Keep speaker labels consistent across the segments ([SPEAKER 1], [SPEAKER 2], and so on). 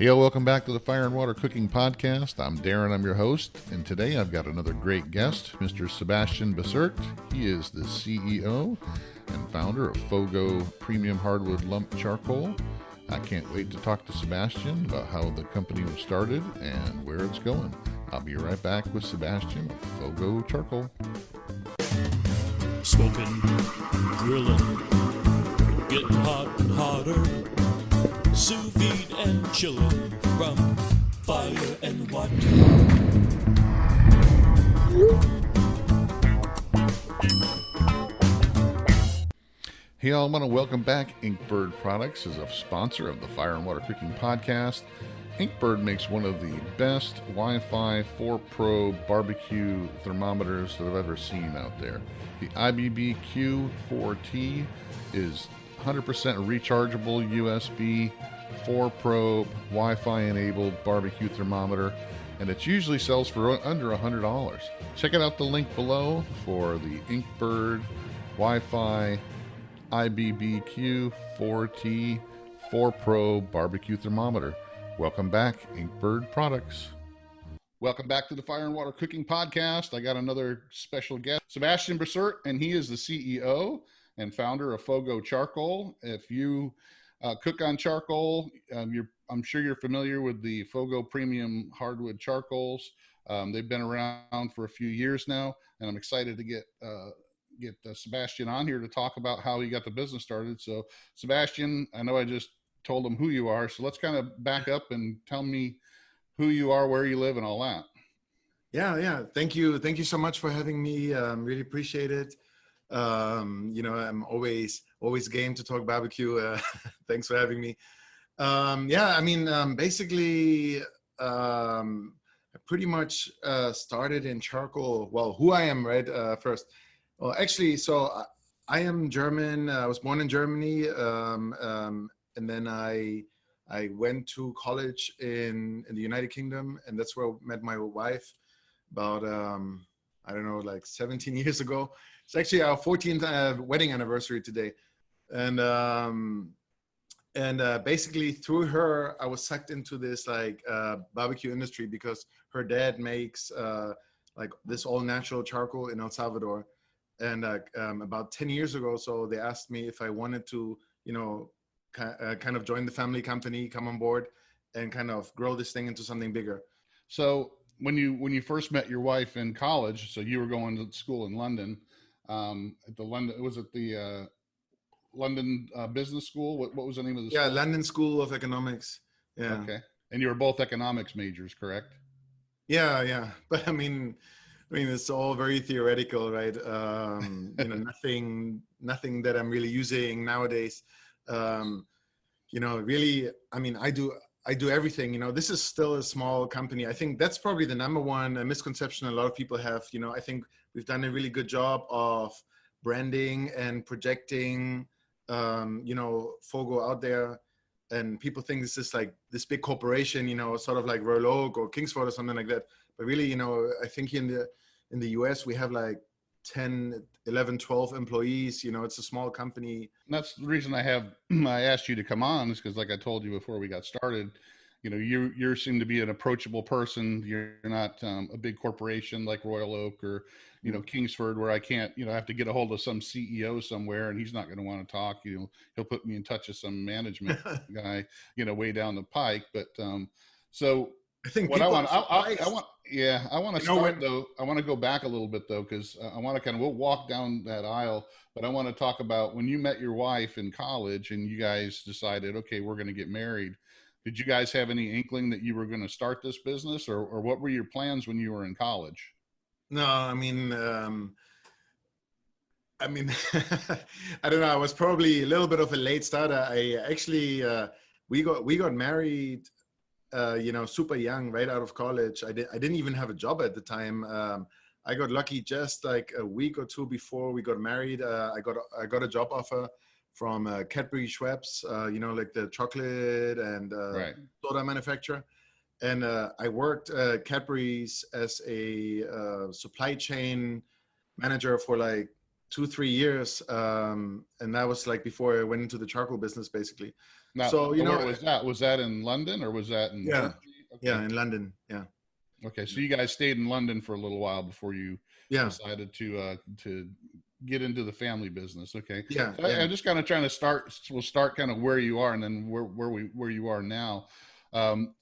[SPEAKER 1] Hey, welcome back to the Fire and Water Cooking Podcast. I'm Darren, I'm your host, and today I've got another great guest, Mr. Sebastian Bussert. He is the CEO and founder of Fogo Premium Hardwood Lump Charcoal. I can't wait to talk to Sebastian about how the company was started and where it's going. I'll be right back with Sebastian of Fogo Charcoal.
[SPEAKER 2] Smoking, grilling, getting hot and hotter, sous vide and chilling from fire and water.
[SPEAKER 1] Hey, all, I want to welcome back Inkbird Products as a sponsor of the Fire and Water Cooking Podcast. Inkbird makes one of the best Wi-Fi 4 Pro barbecue thermometers that I've ever seen out there. The IBBQ4T is 100% rechargeable USB 4 probe Wi-Fi enabled barbecue thermometer, and it usually sells for under $100. Check it out, the link below for the Inkbird Wi-Fi IBBQ4T 4 Pro barbecue thermometer. Welcome back, Inkbird Products. Welcome back to the Fire and Water Cooking Podcast. I got another special guest, Sebastian Bussert, and he is the CEO and founder of Fogo Charcoal. If you cook on charcoal, I'm sure you're familiar with the Fogo Premium Hardwood Charcoals. They've been around for a few years now, and I'm excited to get Sebastian on here to talk about how he got the business started. So, Sebastian, I know I just told him who you are, so let's kind of back up and tell me who you are, where you live, and all that.
[SPEAKER 3] Yeah. Thank you so much for having me. Really appreciate it. I'm always game to talk barbecue. Thanks for having me. Basically, I pretty much started in charcoal. Well, who I am, right? First. Well, actually, so I am German. I was born in Germany, and then I went to college in the United Kingdom, and that's where I met my wife about, 17 years ago. It's actually our 14th wedding anniversary today. And basically through her, I was sucked into this barbecue industry because her dad makes this all natural charcoal in El Salvador. And about 10 years ago, so they asked me if I wanted to, kind of join the family company, come on board, and kind of grow this thing into something bigger.
[SPEAKER 1] So when you first met your wife in college, so you were going to school in London, at the London Business School? What was the name of the school?
[SPEAKER 3] Yeah, London School of Economics. Yeah.
[SPEAKER 1] Okay. And you were both economics majors, correct?
[SPEAKER 3] Yeah. But I mean, it's all very theoretical, right? Nothing that I'm really using nowadays. Really, I do everything. This is still a small company. I think that's probably the number one misconception a lot of people have. I think we've done a really good job of branding and projecting, Fogo out there. And people think this is like this big corporation, sort of like Royal Oak or Kingsford or something like that. But really, I think in the US, we have like 10, 11, 12 employees. It's a small company.
[SPEAKER 1] And that's the reason I asked you to come on, is because, like I told you before we got started, you seem to be an approachable person. You're not a big corporation like Royal Oak or, Kingsford, where I can't, I have to get a hold of some CEO somewhere and he's not going to want to talk. He'll put me in touch with some management guy, way down the pike. But so
[SPEAKER 3] I think
[SPEAKER 1] what I want to start
[SPEAKER 3] though.
[SPEAKER 1] I want to go back a little bit though, because I want to we'll walk down that aisle, but I want to talk about when you met your wife in college and you guys decided, okay, we're going to get married. Did you guys have any inkling that you were going to start this business, or what were your plans when you were in college?
[SPEAKER 3] No, I don't know. I was probably a little bit of a late starter. I actually, we got married, super young, right out of college. I didn't even have a job at the time. I got lucky just like a week or two before we got married. I got a job offer from Cadbury Schweppes, like the chocolate and soda manufacturer. And I worked Cadbury's as a supply chain manager for like 2-3 years, and that was like before I went into the charcoal business, basically.
[SPEAKER 1] Now,
[SPEAKER 3] So you know,
[SPEAKER 1] where was that? Was that in London or was that in
[SPEAKER 3] yeah,
[SPEAKER 1] Germany?
[SPEAKER 3] yeah,
[SPEAKER 1] Okay.
[SPEAKER 3] in London, yeah,
[SPEAKER 1] Okay. So you guys stayed in London for a little while before you
[SPEAKER 3] yeah,
[SPEAKER 1] decided to get into the family business. Okay.
[SPEAKER 3] yeah,
[SPEAKER 1] So
[SPEAKER 3] yeah.
[SPEAKER 1] I'm just kind of trying to start. We'll start kind of where you are, and then where you are now.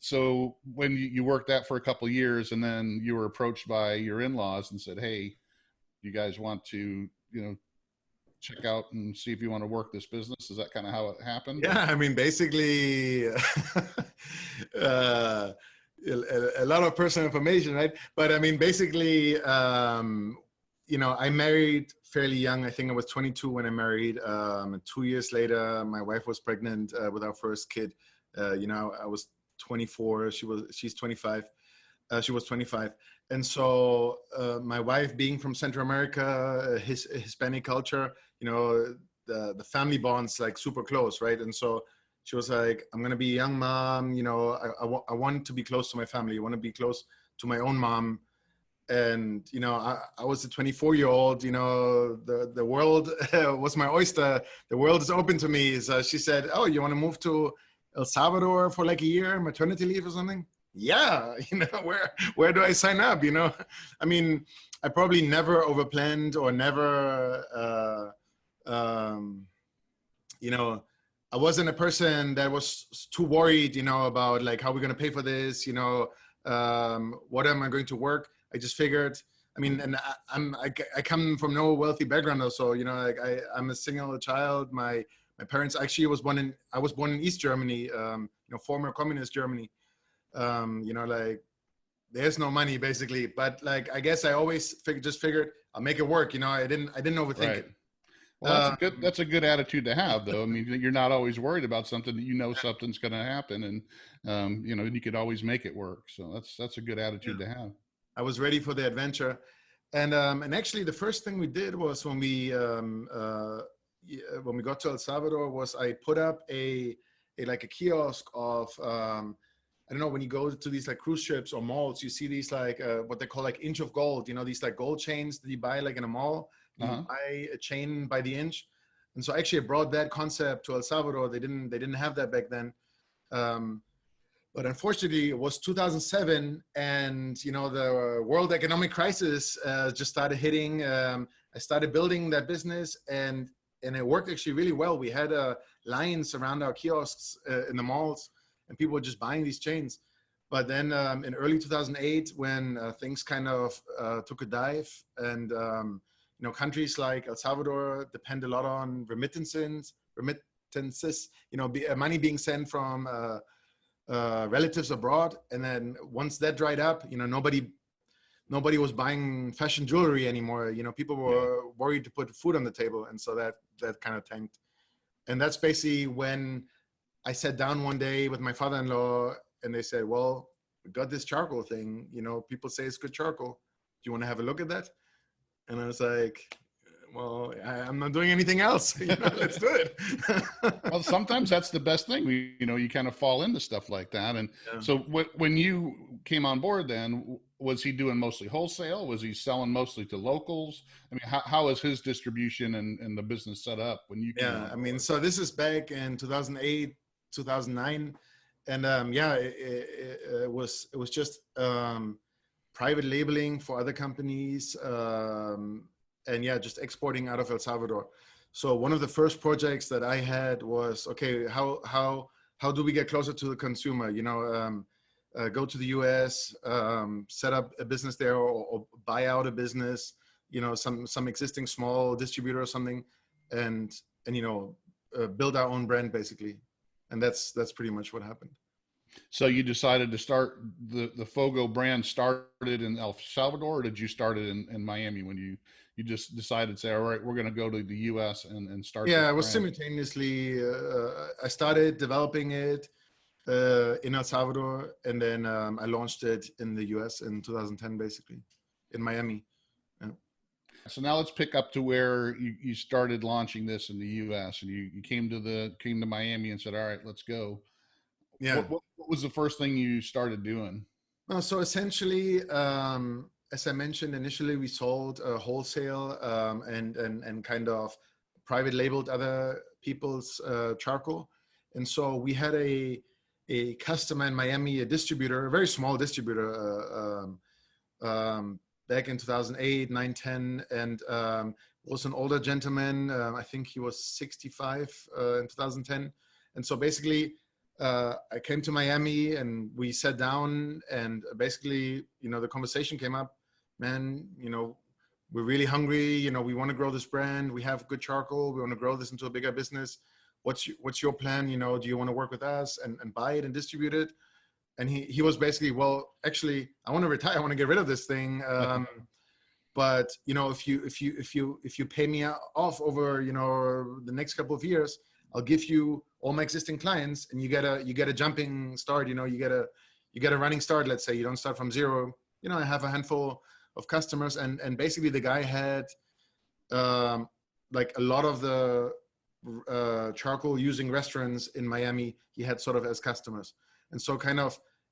[SPEAKER 1] So when you worked that for a couple of years, and then you were approached by your in-laws and said, "Hey, you guys want to, check out and see if you want to work this business?" Is that kind of how it happened?
[SPEAKER 3] Yeah, I mean, basically, uh, a lot of personal information, right? But I mean, basically, I married fairly young. I think I was 22 when I married. And 2 years later, my wife was pregnant with our first kid. I was 24. She's 25. She was 25. And so my wife, being from Central America, Hispanic culture, the family bonds like super close, right? And so she was like, I'm going to be a young mom. I want to be close to my family. I want to be close to my own mom. And, I was a 24-year-old, the world was my oyster. The world is open to me. So she said, oh, you want to move to El Salvador for like a year, maternity leave or something? Yeah, where do I sign up? I mean, I probably never overplanned or never, I wasn't a person that was too worried, about like how we're going to pay for this, what am I going to work? I just figured, I mean, and I come from no wealthy background also, like I'm a single child. My parents actually I was born in East Germany, former communist Germany. Like there's no money basically, but like I guess I always figured I'll make it work. I didn't overthink
[SPEAKER 1] Right.
[SPEAKER 3] it.
[SPEAKER 1] Well, that's a good attitude to have, though. I mean, you're not always worried about something that something's going to happen, and you could always make it work. So that's a good attitude
[SPEAKER 3] Yeah.
[SPEAKER 1] to have.
[SPEAKER 3] I was ready for the adventure, and actually the first thing we did was when we got to El Salvador was I put up a kiosk of I don't know, when you go to these like cruise ships or malls, you see these like what they call like inch of gold, these like gold chains that you buy like in a mall. You buy a chain by the inch. And so actually I brought that concept to El Salvador. They didn't have that back then. But unfortunately it was 2007 and, the world economic crisis just started hitting. I started building that business and it worked actually really well. We had lines around our kiosks in the malls and people were just buying these chains. But then in early 2008, when things kind of took a dive and, countries like El Salvador depend a lot on remittances, money being sent from relatives abroad. And then once that dried up, nobody was buying fashion jewelry anymore. People were worried to put food on the table. And so that kind of tanked. And that's basically when I sat down one day with my father-in-law and they said, well, we got this charcoal thing. People say it's good charcoal. Do you want to have a look at that? And I was like, well, I'm not doing anything else. Let's do it.
[SPEAKER 1] Well, sometimes that's the best thing. You kind of fall into stuff like that. And so when you came on board, then was he doing mostly wholesale? Was he selling mostly to locals? I mean, how is his distribution and the business set up when you came on board?
[SPEAKER 3] I mean, so this is back in 2008, 2009. And it was just private labeling for other companies. And just exporting out of El Salvador. So one of the first projects that I had was, okay, how do we get closer to the consumer? Go to the US, set up a business there or buy out a business, some existing small distributor or something, and build our own brand basically. And that's pretty much what happened.
[SPEAKER 1] So you decided to start the Fogo brand started in El Salvador, or did you start it in Miami when you just decided to say, all right, we're going to go to the US and start?
[SPEAKER 3] Yeah, it was simultaneously. I started developing it in El Salvador, and then I launched it in the US in 2010, basically, in Miami. Yeah.
[SPEAKER 1] So now let's pick up to where you started launching this in the US, and you came to Miami and said, all right, let's go.
[SPEAKER 3] Yeah.
[SPEAKER 1] What was the first thing you started doing?
[SPEAKER 3] So essentially, as I mentioned initially, we sold wholesale and kind of private labeled other people's charcoal. And so we had a customer in Miami, a distributor, a very small distributor, back in 2008, 9, 10, and was an older gentleman. I think he was 65 in 2010. And so basically, I came to Miami and we sat down, and basically, the conversation came up, man, we're really hungry. We want to grow this brand. We have good charcoal. We want to grow this into a bigger business. What's your plan? Do you want to work with us and buy it and distribute it? And he was basically, well, actually, I want to retire. I want to get rid of this thing. But if you pay me off over the next couple of years, I'll give you all my existing clients, and you get a jumping start. You get a running start. Let's say you don't start from zero. I have a handful of customers, and basically the guy had like a lot of the charcoal using restaurants in Miami. He had sort of as customers, and so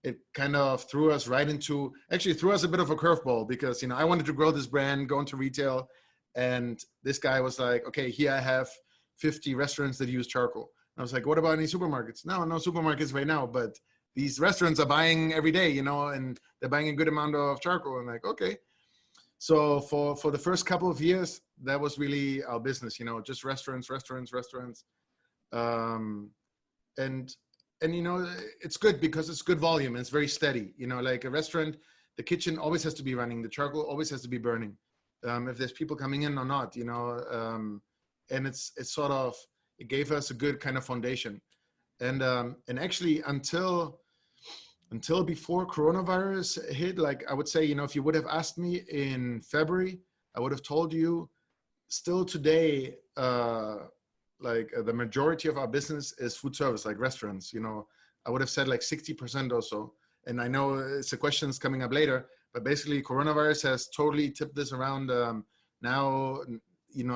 [SPEAKER 3] it kind of threw us a bit of a curveball, because I wanted to grow this brand, go into retail, and this guy was like, okay, here I have 50 restaurants that use charcoal. I was like, what about any supermarkets? No supermarkets right now, but these restaurants are buying every day, and they're buying a good amount of charcoal. I'm like, okay. So for the first couple of years, that was really our business, just restaurants. And it's good because it's good volume and it's very steady. Like a restaurant, the kitchen always has to be running. The charcoal always has to be burning. If there's people coming in or not, and it's sort of, it gave us a good kind of foundation. And actually until before coronavirus hit, like I would say, if you would have asked me in February, I would have told you still today, the majority of our business is food service, like restaurants. I would have said like 60% or so. And I know it's a question's coming up later, but basically coronavirus has totally tipped this around. Now,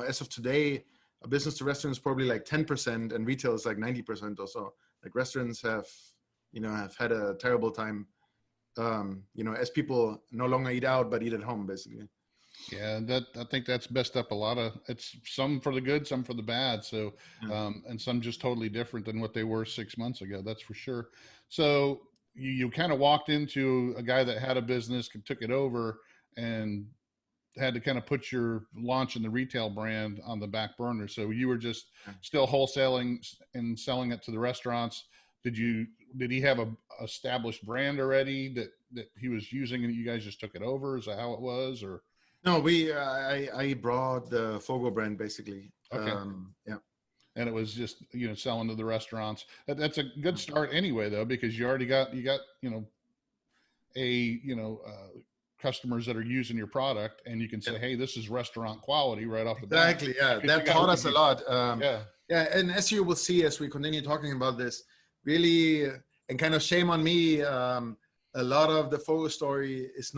[SPEAKER 3] as of today, a business to restaurants is probably like 10%, and retail is like 90% or so. Like restaurants have had a terrible time, as people no longer eat out, but eat at home, basically.
[SPEAKER 1] Yeah, I think that's messed up a lot of, it's some for the good, some for the bad. So, and some just totally different than what they were 6 months ago. That's for sure. So you kind of walked into a guy that had a business, took it over, and had to kind of put your launch in the retail brand on the back burner. So you were just still wholesaling and selling it to the restaurants. Did he have a established brand already that he was using and you guys just took it over? Is that how it was? Or
[SPEAKER 3] no, I brought the Fogo brand basically.
[SPEAKER 1] Okay.
[SPEAKER 3] Yeah.
[SPEAKER 1] And it was just, selling to the restaurants. That's a good start anyway, though, because you already got, customers that are using your product, and you can say, hey, this is restaurant quality right off the bat.
[SPEAKER 3] Exactly. Yeah. That taught us a lot.
[SPEAKER 1] Yeah.
[SPEAKER 3] And as you will see, as we continue talking about this, really, and kind of shame on me, a lot of the Fogo story is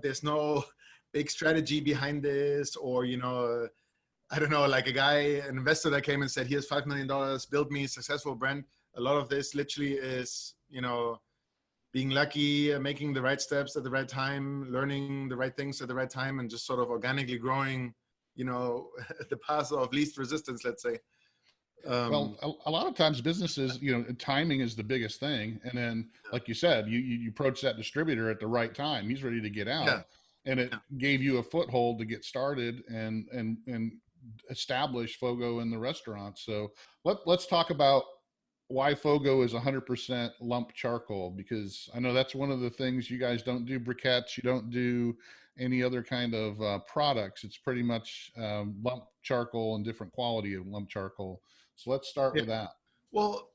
[SPEAKER 3] there's no big strategy behind this, or, I don't know, like an investor that came and said, here's $5 million, build me a successful brand. A lot of this literally is, being lucky, making the right steps at the right time, learning the right things at the right time, and just sort of organically growing, the path of least resistance, let's say.
[SPEAKER 1] Well, a lot of times businesses, timing is the biggest thing. And then, like you said, you approach that distributor at the right time. He's ready to get out.
[SPEAKER 3] Yeah.
[SPEAKER 1] And it gave you a foothold to get started and establish Fogo in the restaurant. So let's talk about why Fogo is 100% lump charcoal, because I know that's one of the things. You guys don't do briquettes. You don't do any other kind of products. It's pretty much lump charcoal and different quality of lump charcoal. So let's start with that.
[SPEAKER 3] Well,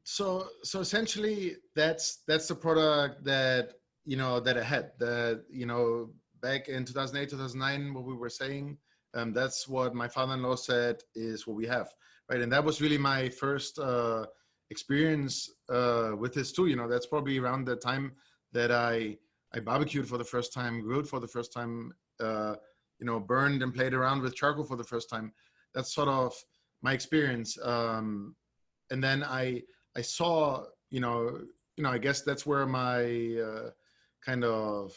[SPEAKER 3] so essentially that's the product that, that I had, that, back in 2008, 2009, what we were saying, that's what my father-in-law said is what we have. Right. And that was really my first experience with this too. That's probably around the time that I barbecued for the first time, grilled for the first time, burned and played around with charcoal for the first time. That's sort of my experience. And then I saw, I guess that's where my kind of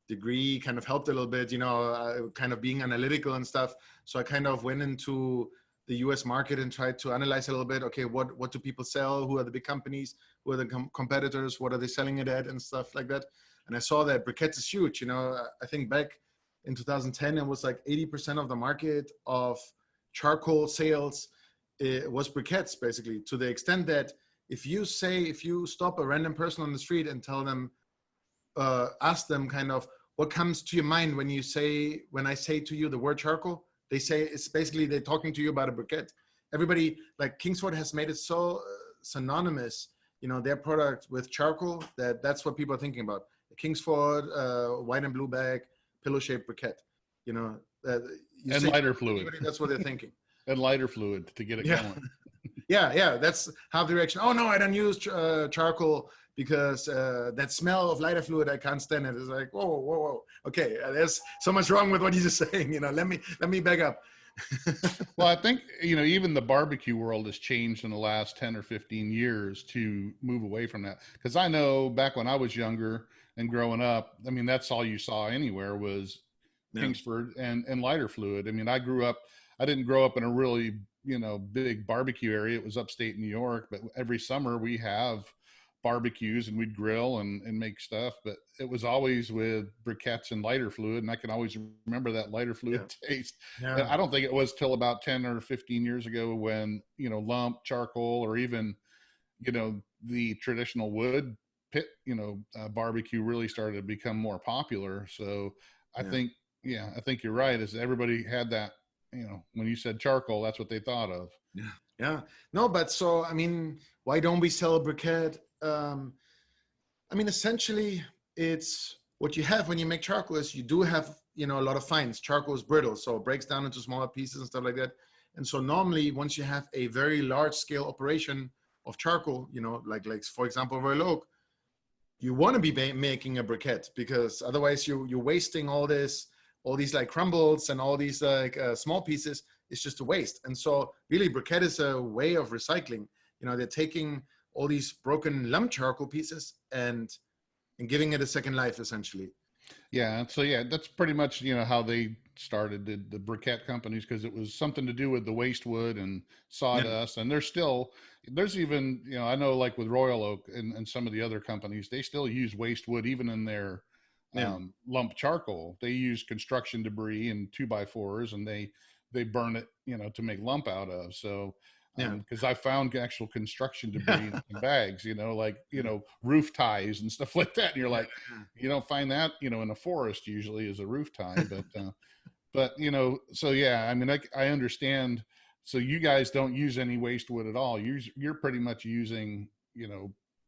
[SPEAKER 3] degree kind of helped a little bit, kind of being analytical and stuff. So I kind of went into the US market and tried to analyze a little bit. Okay, what do people sell? Who are the big companies? Who are the competitors? What are they selling it at and stuff like that? And I saw that briquettes is huge. I think back in 2010, it was like 80% of the market of charcoal sales was briquettes, basically, to the extent that if you stop a random person on the street and tell them, ask them kind of what comes to your mind when I say to you the word charcoal, they say it's basically they're talking to you about a briquette. Everybody, like Kingsford has made it so synonymous, their product with charcoal, that's what people are thinking about. Kingsford, white and blue bag, pillow-shaped briquette,
[SPEAKER 1] and lighter fluid.
[SPEAKER 3] That's what they're thinking.
[SPEAKER 1] And lighter fluid to get it going.
[SPEAKER 3] Yeah, that's half the reaction. Oh no, I don't use charcoal because that smell of lighter fluid, I can't stand it. It's like, whoa. Okay, there's so much wrong with what he's saying. Let me back up.
[SPEAKER 1] Well, I think, even the barbecue world has changed in the last 10 or 15 years to move away from that. Because I know back when I was younger and growing up, I mean, that's all you saw anywhere was Kingsford and lighter fluid. I mean, I didn't grow up in a really, big barbecue area. It was upstate New York, but every summer we have barbecues and we'd grill and make stuff, but it was always with briquettes and lighter fluid. And I can always remember that lighter fluid taste. Yeah. I don't think it was till about 10 or 15 years ago when, lump charcoal or even, the traditional wood pit, barbecue really started to become more popular. So I think you're right. Is everybody had that, when you said charcoal, that's what they thought of.
[SPEAKER 3] Yeah. No, but so, I mean, why don't we sell a briquette? I mean, essentially, it's what you have when you make charcoal is you do have, a lot of fines. Charcoal is brittle, so it breaks down into smaller pieces and stuff like that. And so normally, once you have a very large scale operation of charcoal, like for example, Royal Oak, you want to be making a briquette because otherwise you're wasting all these like crumbles and all these like small pieces. It's just a waste. And so really briquette is a way of recycling. They're taking all these broken lump charcoal pieces and giving it a second life, essentially.
[SPEAKER 1] Yeah. So that's pretty much, how they started the briquette companies, because it was something to do with the waste wood and sawdust. And there's even, I know like with Royal Oak and some of the other companies, they still use waste wood, even in their lump charcoal. They use construction debris and 2x4s and they burn it, to make lump out of. So, because I found actual construction debris in bags, roof ties and stuff like that. And you're like, you don't find that, in a forest usually as a roof tie, but so yeah, I mean, I understand. So you guys don't use any waste wood at all. You're pretty much using,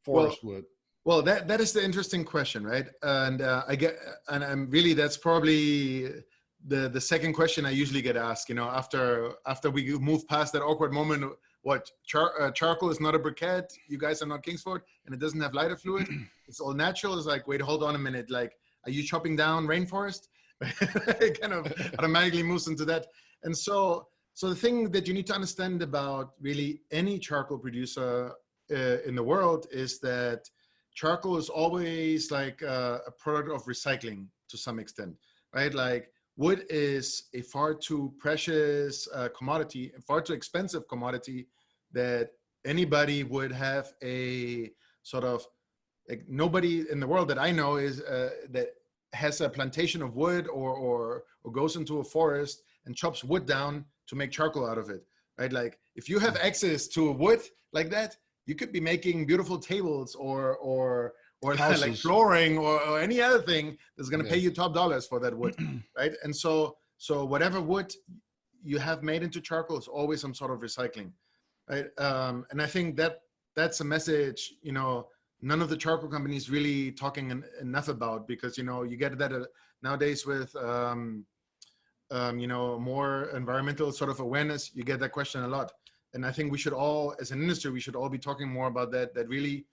[SPEAKER 1] forest wood.
[SPEAKER 3] Well, that is the interesting question, right? And I'm really, that's probably the second question I usually get asked, after we move past that awkward moment, what charcoal is not a briquette, you guys are not Kingsford, and it doesn't have lighter fluid. It's all natural. It's like, wait, hold on a minute. Like, are you chopping down rainforest? It kind of automatically moves into that. And so the thing that you need to understand about really any charcoal producer in the world is that charcoal is always like a product of recycling to some extent, right? Like, wood is a far too precious commodity, a far too expensive commodity that anybody would have a sort of, like, nobody in the world that I know is that has a plantation of wood or goes into a forest and chops wood down to make charcoal out of it, right? Like, if you have access to wood like that, you could be making beautiful tables or like flooring or any other thing that's going to pay you top dollars for that wood, right? And so whatever wood you have made into charcoal is always some sort of recycling, right? And I think that's a message, none of the charcoal companies really talking enough about, because, you get that nowadays with, more environmental sort of awareness, you get that question a lot. And I think we should all, as an industry, we should all be talking more about that really,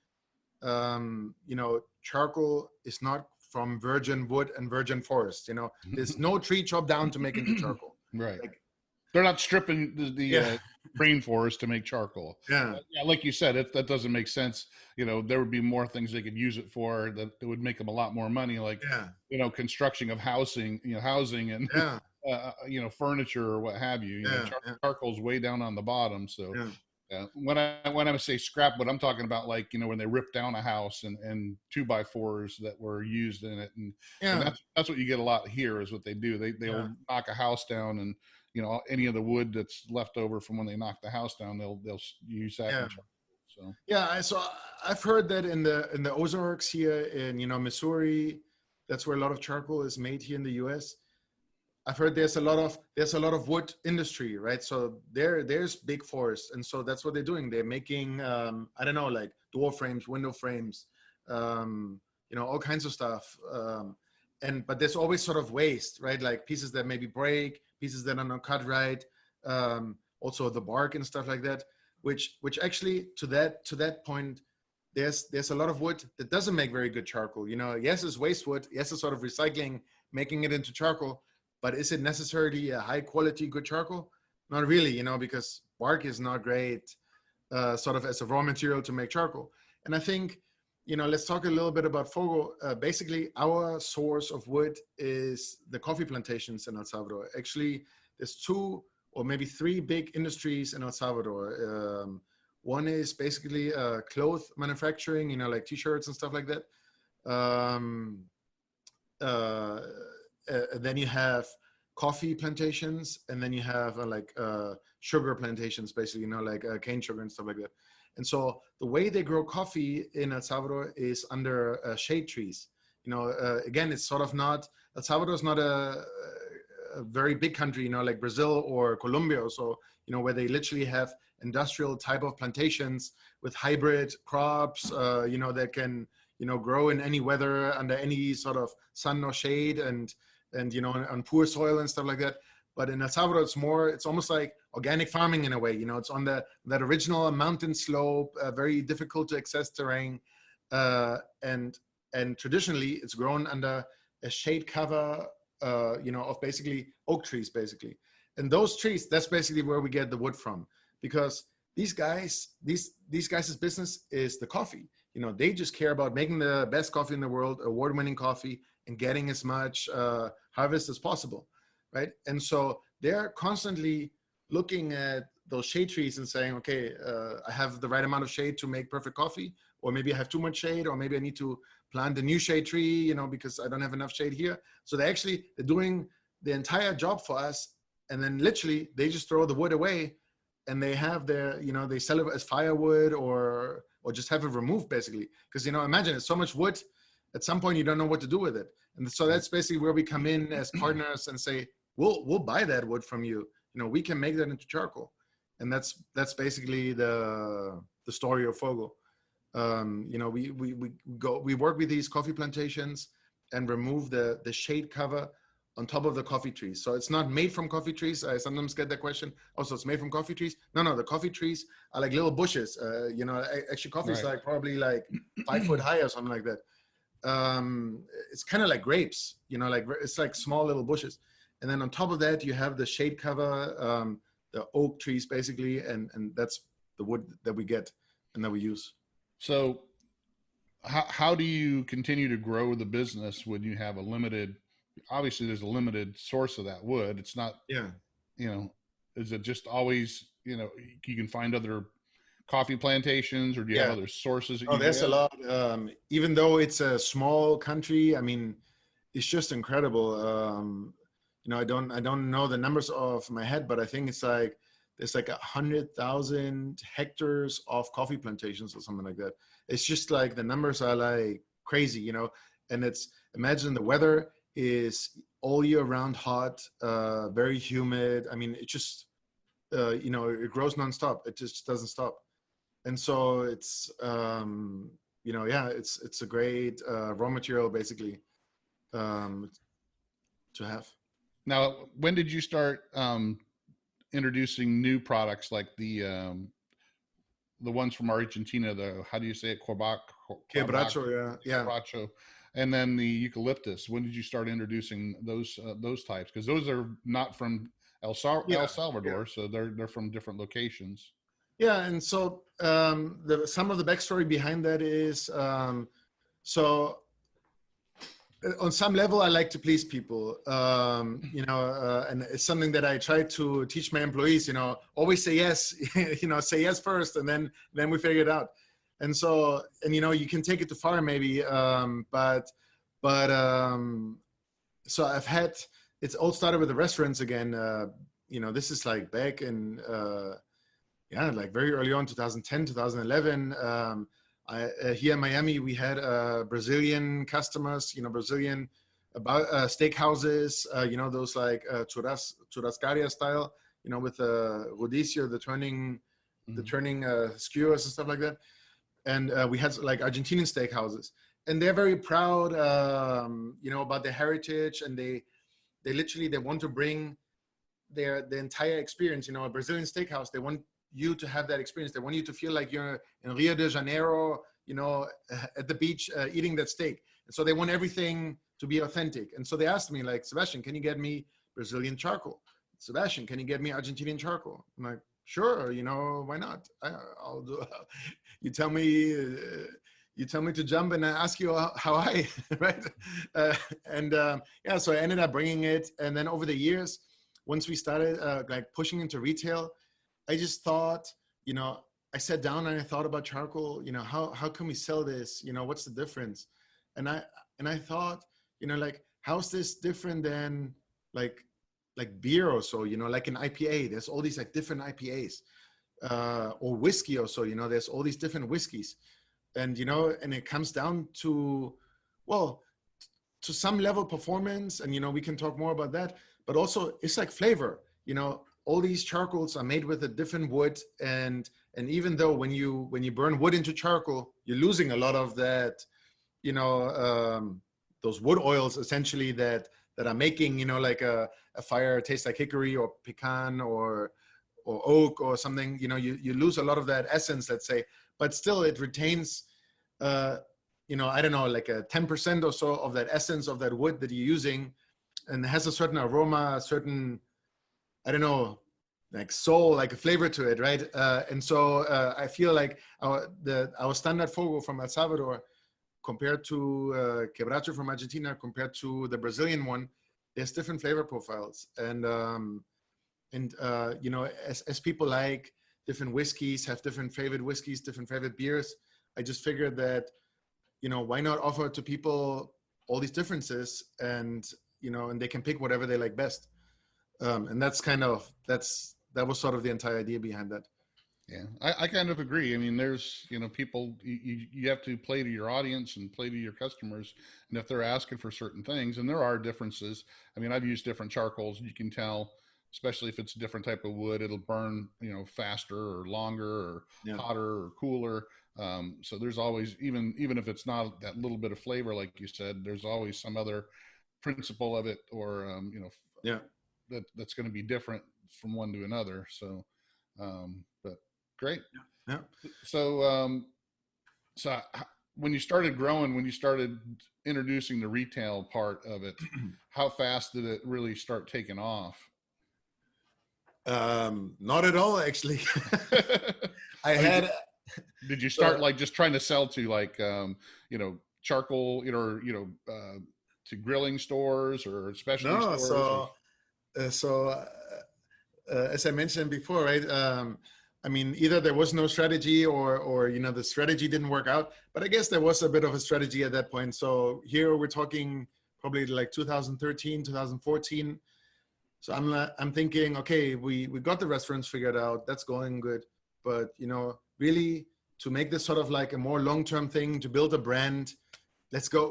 [SPEAKER 3] charcoal is not from virgin wood and virgin forest. There's no tree chopped down to make into charcoal.
[SPEAKER 1] Right.
[SPEAKER 3] Like,
[SPEAKER 1] They're not stripping the
[SPEAKER 3] Yeah,
[SPEAKER 1] rainforest to make charcoal.
[SPEAKER 3] yeah,
[SPEAKER 1] Yeah, like you said, that doesn't make sense. There would be more things they could use it for that would make them a lot more money, like
[SPEAKER 3] yeah,
[SPEAKER 1] construction of housing and
[SPEAKER 3] yeah,
[SPEAKER 1] furniture or what have you.
[SPEAKER 3] yeah, yeah,
[SPEAKER 1] Charcoal's way down on the bottom. So
[SPEAKER 3] yeah,
[SPEAKER 1] when I say scrap, what I'm talking about, like when they rip down a house and 2x4s that were used in it, and
[SPEAKER 3] yeah,
[SPEAKER 1] that's what you get a lot here is what they do.
[SPEAKER 3] yeah.
[SPEAKER 1] They'll knock a house down, and any of the wood that's left over from when they knock the house down, they'll use that
[SPEAKER 3] Yeah.
[SPEAKER 1] in charcoal. So
[SPEAKER 3] Yeah, so I've heard that in the Ozarks here in Missouri, that's where a lot of charcoal is made here in the U.S. I've heard there's a lot of wood industry, right? So there's big forests, and so that's what they're doing. They're making I don't know, like door frames, window frames, all kinds of stuff. But there's always sort of waste, right? Like pieces that maybe break, pieces that are not cut right, also the bark and stuff like that. Which actually to that point, there's a lot of wood that doesn't make very good charcoal. Yes, it's waste wood. Yes, it's sort of recycling, making it into charcoal. But is it necessarily a high quality good charcoal? Not really, because bark is not great, sort of as a raw material to make charcoal. And I think, let's talk a little bit about Fogo. Basically, our source of wood is the coffee plantations in El Salvador. Actually, there's two or maybe three big industries in El Salvador. One is basically cloth manufacturing, like t-shirts and stuff like that. Then you have coffee plantations, and then you have sugar plantations, basically, like cane sugar and stuff like that. And so the way they grow coffee in El Salvador is under shade trees. Again, it's sort of not, El Salvador is not a very big country, like Brazil or Colombia or so, where they literally have industrial type of plantations with hybrid crops, that can, grow in any weather under any sort of sun or shade and on poor soil and stuff like that. But in El Salvador, it's almost like organic farming in a way. It's on that original mountain slope, very difficult to access terrain, and traditionally it's grown under a shade cover, of basically oak trees, basically. And those trees, that's basically where we get the wood from, because these guys' business is the coffee. They just care about making the best coffee in the world, award-winning coffee, and getting as much harvest as possible, right? And so they're constantly looking at those shade trees and saying, okay, I have the right amount of shade to make perfect coffee, or maybe I have too much shade, or maybe I need to plant a new shade tree, because I don't have enough shade here. So they're doing the entire job for us, and then literally they just throw the wood away, and they have they sell it as firewood or just have it removed, basically. Because imagine it's so much wood, at some point you don't know what to do with it. And so that's basically where we come in as partners and say, we'll buy that wood from you. We can make that into charcoal. And that's basically the story of Fogo. We work with these coffee plantations and remove the shade cover on top of the coffee trees. So it's not made from coffee trees. I sometimes get that question. Also, it's made from coffee trees. No, the coffee trees are like little bushes. Actually coffee is like probably like 5 foot high or something like that. It's kind of like grapes, it's like small little bushes. And then on top of that, you have the shade cover, the oak trees, basically. And that's the wood that we get and that we use.
[SPEAKER 1] So how do you continue to grow the business when you have obviously there's a limited source of that wood? It's not, is it just always, you can find other coffee plantations, or do you have other sources?
[SPEAKER 3] There's a lot. Even though it's a small country, I mean, it's just incredible. I don't know the numbers off my head, but I think it's like there's like 100,000 hectares of coffee plantations or something like that. It's just like the numbers are like crazy, and imagine the weather is all year round hot, very humid. I mean, it just, it grows nonstop. It just doesn't stop. And so it's, it's a great raw material, basically, to have.
[SPEAKER 1] Now, when did you start introducing new products like the ones from Argentina? How do you say it?
[SPEAKER 3] Quebracho, yeah.
[SPEAKER 1] Quebracho, and then the eucalyptus. When did you start introducing those types? Because those are not from El
[SPEAKER 3] Yeah,
[SPEAKER 1] Salvador, so they're from different locations.
[SPEAKER 3] yeah. And so some of the backstory behind that is so on some level, I like to please people, and it's something that I try to teach my employees. Always say yes. Say yes first, and then we figure it out. And so, and you can take it too far, maybe, but so I've had. It's all started with the restaurants again. This is like back in like very early on, 2010, 2011. Here in Miami, we had Brazilian customers, Brazilian about steakhouses, those like churrascaria style, with the rodizio, the turning skewers and stuff like that. And we had like Argentinian steakhouses, and they're very proud, about their heritage, and they want to bring the entire experience. A Brazilian steakhouse, they want you to have that experience. They want you to feel like you're in Rio de Janeiro, at the beach eating that steak. And so they want everything to be authentic. And so they asked me, like, Sebastian, can you get me Brazilian charcoal? Sebastian, can you get me Argentinian charcoal? I'm like, sure, why not? I'll do. You tell me to jump, and I ask you how I, right? So I ended up bringing it. And then over the years, once we started like pushing into retail, I just thought, I sat down and I thought about charcoal. How can we sell this? What's the difference? And I thought, like, how's this different than like beer or so? Like an IPA. There's all these like different IPAs, or whiskey or so. There's all these different whiskeys, and and it comes down to, well, to some level performance, and we can talk more about that. But also, it's like flavor. All these charcoals are made with a different wood, and even though when you burn wood into charcoal, you're losing a lot of that, those wood oils essentially that are making like a fire taste like hickory or pecan or oak or something. You lose a lot of that essence, let's say, but still it retains I don't know, like a 10% or so of that essence of that wood that you're using, and it has a certain aroma, a certain, I don't know, like soul, like a flavor to it, right? And so I feel like our standard Fogo from El Salvador compared to Quebracho from Argentina, compared to the Brazilian one, there's different flavor profiles. And as people like different whiskeys, have different favorite whiskeys, different favorite beers, I just figured that, why not offer to people all these differences, and and they can pick whatever they like best. And that was sort of the entire idea behind that.
[SPEAKER 1] Yeah, I kind of agree. I mean, there's, people, you have to play to your audience and play to your customers. And if they're asking for certain things, and there are differences, I mean, I've used different charcoals, and you can tell, especially if it's a different type of wood, it'll burn, faster or longer or hotter or cooler. So there's always, even if it's not that little bit of flavor, like you said, there's always some other principle of it, or, that's going to be different from one to another. So, but great.
[SPEAKER 3] Yeah.
[SPEAKER 1] So, when you started growing, when you started introducing the retail part of it, how fast did it really start taking off?
[SPEAKER 3] Not at all, actually.
[SPEAKER 1] Did you start like just trying to sell to like, charcoal, to grilling stores or specialty stores?
[SPEAKER 3] As I mentioned before, right? I mean, either there was no strategy or the strategy didn't work out, but I guess there was a bit of a strategy at that point. So here we're talking probably like 2013, 2014. So I'm thinking, okay, we got the restaurants figured out. That's going good. But, really to make this sort of like a more long-term thing, to build a brand,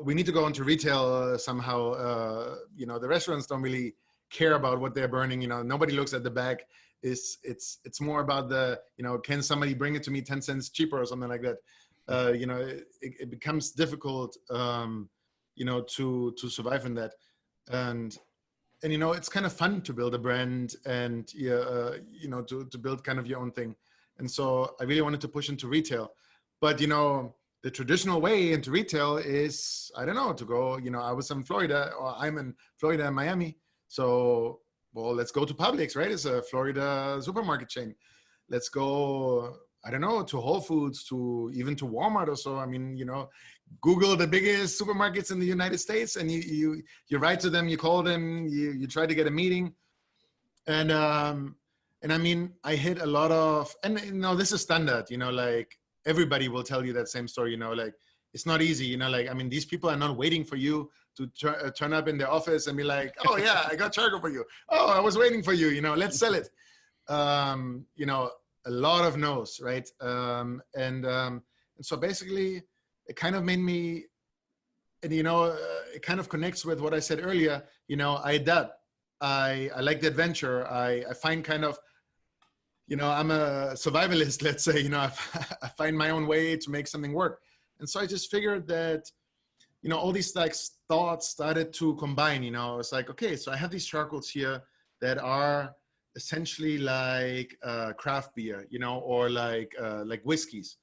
[SPEAKER 3] we need to go into retail somehow. The restaurants don't really care about what they're burning. Nobody looks at the back. It's more about the, can somebody bring it to me 10 cents cheaper or something like that? It becomes difficult, to survive in that. And it's kind of fun to build a brand and, to build kind of your own thing. And so I really wanted to push into retail, but, the traditional way into retail is, I don't know, to go, I was in Florida, or I'm in Florida and Miami. So, well, let's go to Publix, right? It's a Florida supermarket chain. Let's go, I don't know, to Whole Foods, to even to Walmart or so. I mean, Google the biggest supermarkets in the United States, and you write to them, you call them, you try to get a meeting. And I mean, I hit a lot of, and this is standard, like everybody will tell you that same story, like it's not easy, like, I mean, these people are not waiting for you to turn up in their office and be like, oh yeah, I got charcoal for you. Oh, I was waiting for you, let's sell it. A lot of no's, right? And so basically it kind of made me, and it kind of connects with what I said earlier, I adapt. I like the adventure. I find kind of, I'm a survivalist, let's say, I find my own way to make something work. And so I just figured that, all these like thoughts started to combine, it's like, okay, so I have these charcoals here that are essentially like craft beer, or like whiskeys,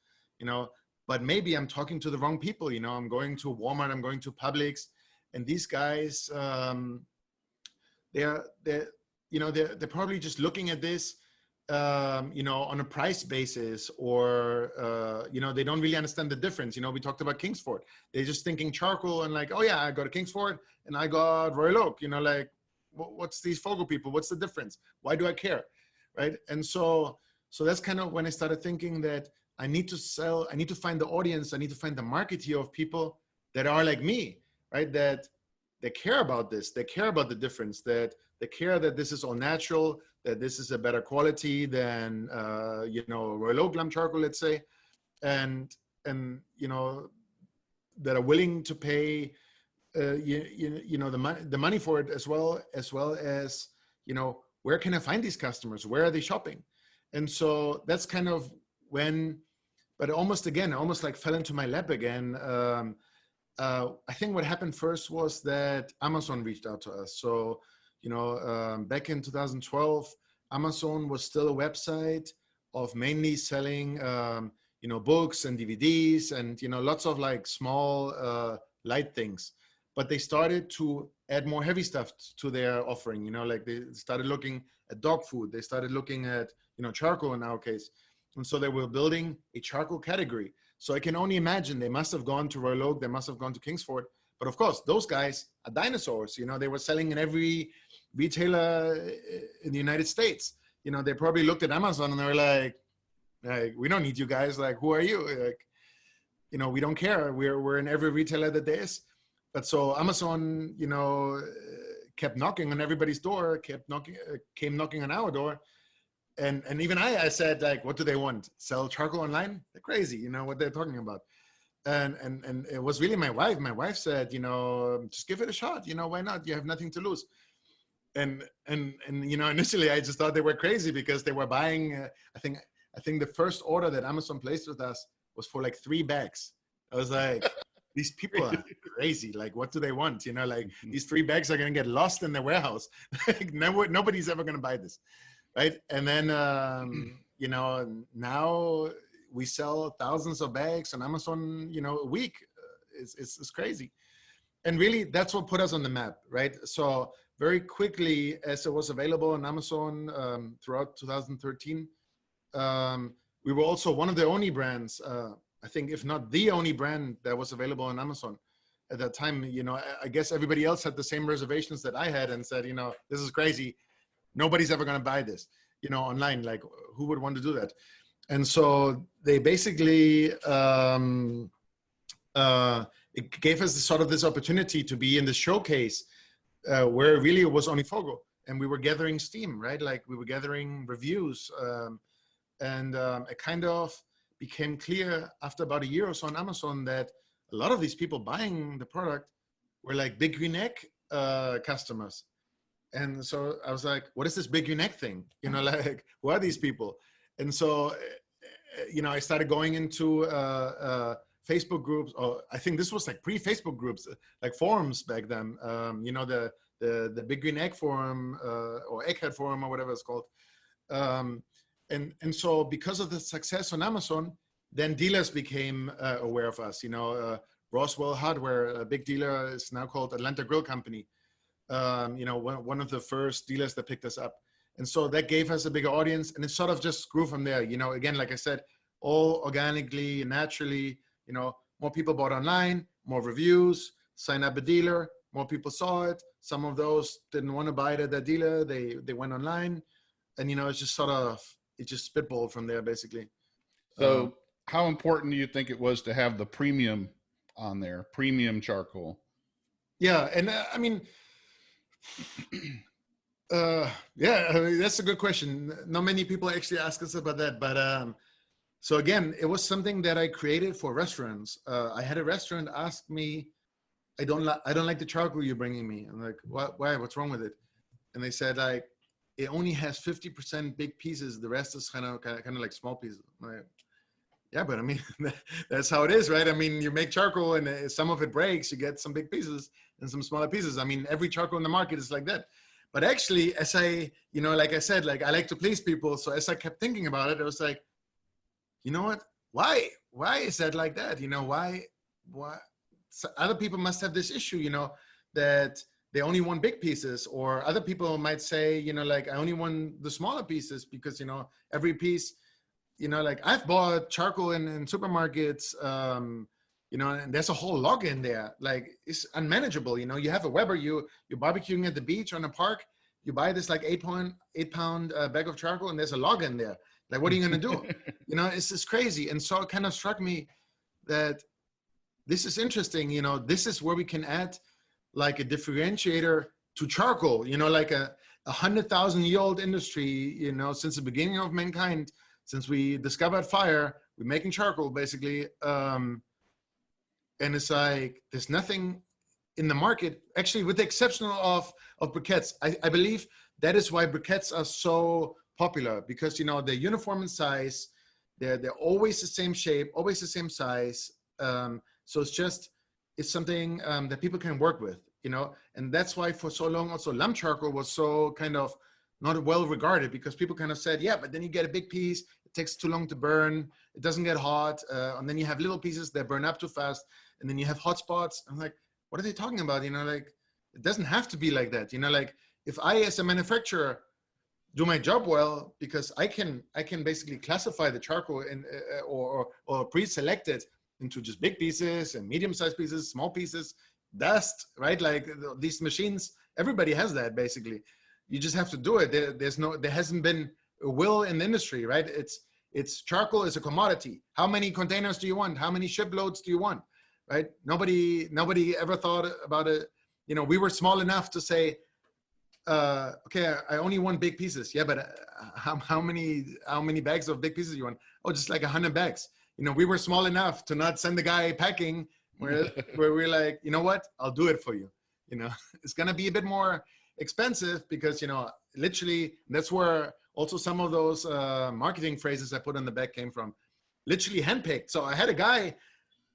[SPEAKER 3] but maybe I'm talking to the wrong people, I'm going to Walmart, I'm going to Publix, and these guys, they're probably just looking at this, on a price basis, or, they don't really understand the difference. We talked about Kingsford. They're just thinking charcoal and like, oh yeah, I got a Kingsford and I got Royal Oak, like, what's these Fogo people? What's the difference? Why do I care? Right. And so that's kind of when I started thinking that I need to find the audience. I need to find the market here of people that are like me, right? That they care about this. They care about the difference, that they care that this is all natural, that this is a better quality than, Royal Oak glam charcoal, let's say. And that are willing to pay, the money for it, as well as, where can I find these customers? Where are they shopping? And so that's kind of when, but almost like fell into my lap again. I think what happened first was that Amazon reached out to us. So, back in 2012, Amazon was still a website of mainly selling, books and DVDs and, lots of like small, light things. But they started to add more heavy stuff to their offering, like they started looking at dog food. They started looking at, charcoal in our case. And so they were building a charcoal category. So I can only imagine they must have gone to Royal Oak, they must have gone to Kingsford. But of course, those guys are dinosaurs. They were selling in every retailer in the United States. They probably looked at Amazon and they were like, we don't need you guys. Like, who are you? Like, we don't care. We're in every retailer that there is. But so Amazon, kept knocking on everybody's door, came knocking on our door. And even I said, like, what do they want? Sell charcoal online? They're crazy, what they're talking about. And it was really my wife. My wife said, just give it a shot. Why not? You have nothing to lose. And initially I just thought they were crazy because they were buying, I think the first order that Amazon placed with us was for like 3 bags. I was like, these people are crazy. Like, what do they want? Like these 3 bags are going to get lost in the warehouse. Like, nobody's ever going to buy this. Right. And then, now we sell thousands of bags on Amazon, a week. It's crazy. And really, that's what put us on the map. Right. So very quickly, as it was available on Amazon throughout 2013, we were also one of the only brands, I think, if not the only brand that was available on Amazon at that time. I guess everybody else had the same reservations that I had and said, this is crazy. Nobody's ever going to buy this, online. Like, who would want to do that? And so they basically, it gave us sort of this opportunity to be in the showcase where really it was only Fogo, and we were gathering steam, right? Like, we were gathering reviews, and it kind of became clear after about a year or so on Amazon that a lot of these people buying the product were like Big Green Egg customers. And so I was like, what is this Big Green Egg thing? Like, who are these people? And so, I started going into Facebook groups, or I think this was like pre-Facebook groups, like forums back then, the Big Green Egg forum or Egghead forum or whatever it's called. And so because of the success on Amazon, then dealers became aware of us. Roswell Hardware, a big dealer, is now called Atlanta Grill Company. One of the first dealers that picked us up. And so that gave us a bigger audience, and it sort of just grew from there. Again, like I said, all organically and naturally, more people bought online, more reviews, sign up a dealer, more people saw it. Some of those didn't want to buy it at that dealer. They went online, and, it's just it just spitballed from there, basically.
[SPEAKER 1] So how important do you think it was to have the premium on there, premium charcoal?
[SPEAKER 3] Yeah. And that's a good question. Not many people actually ask us about that, but so again, it was something that I created for restaurants. I had a restaurant ask me, I don't like the charcoal you're bringing me. I'm like, why? What's wrong with it? And they said, like, it only has 50% big pieces. The rest is kind of like small pieces. I'm like, yeah, but I mean, that's how it is, right? I mean, you make charcoal and some of it breaks, you get some big pieces and some smaller pieces. I mean, every charcoal in the market is like that. But actually, as like I said, like, I like to please people. So as I kept thinking about it, I was like, you know what? Why is that like that? Why? So other people must have this issue, that they only want big pieces, or other people might say, like, I only want the smaller pieces because, every piece, like, I've bought charcoal in supermarkets, and there's a whole log in there. Like, it's unmanageable. You have a Weber, you're barbecuing at the beach or in a park, you buy this like 8-pound bag of charcoal, and there's a log in there. Like, what are you going to do? It's just crazy. And so it kind of struck me that this is interesting. This is where we can add like a differentiator to charcoal, like a 100,000-year-old industry, since the beginning of mankind, since we discovered fire, we're making charcoal basically. And it's like, there's nothing in the market, actually, with the exception of briquettes. I believe that is why briquettes are so popular, because, they're uniform in size. They're always the same shape, always the same size. So it's something that people can work with, and that's why for so long also lamp charcoal was so kind of not well regarded, because people kind of said, yeah, but then you get a big piece, it takes too long to burn, it doesn't get hot, and then you have little pieces that burn up too fast, and then you have hot spots. I'm like, what are they talking about? Like, it doesn't have to be like that. Like, if I, as a manufacturer, do my job well, because I can basically classify the charcoal or pre-select it into just big pieces and medium-sized pieces, small pieces, dust, right? Like, these machines, everybody has that basically. You just have to do it. There hasn't been a will in the industry, right? It's charcoal is a commodity. How many containers do you want? How many shiploads do you want? Right? Nobody ever thought about it. We were small enough to say, okay, I only want big pieces. Yeah, but how many bags of big pieces do you want? Oh, just like 100 bags. We were small enough to not send the guy packing where we're like, you know what? I'll do it for you. It's going to be a bit more expensive because, literally, that's where also some of those marketing phrases I put on the back came from. Literally handpicked. So I had a guy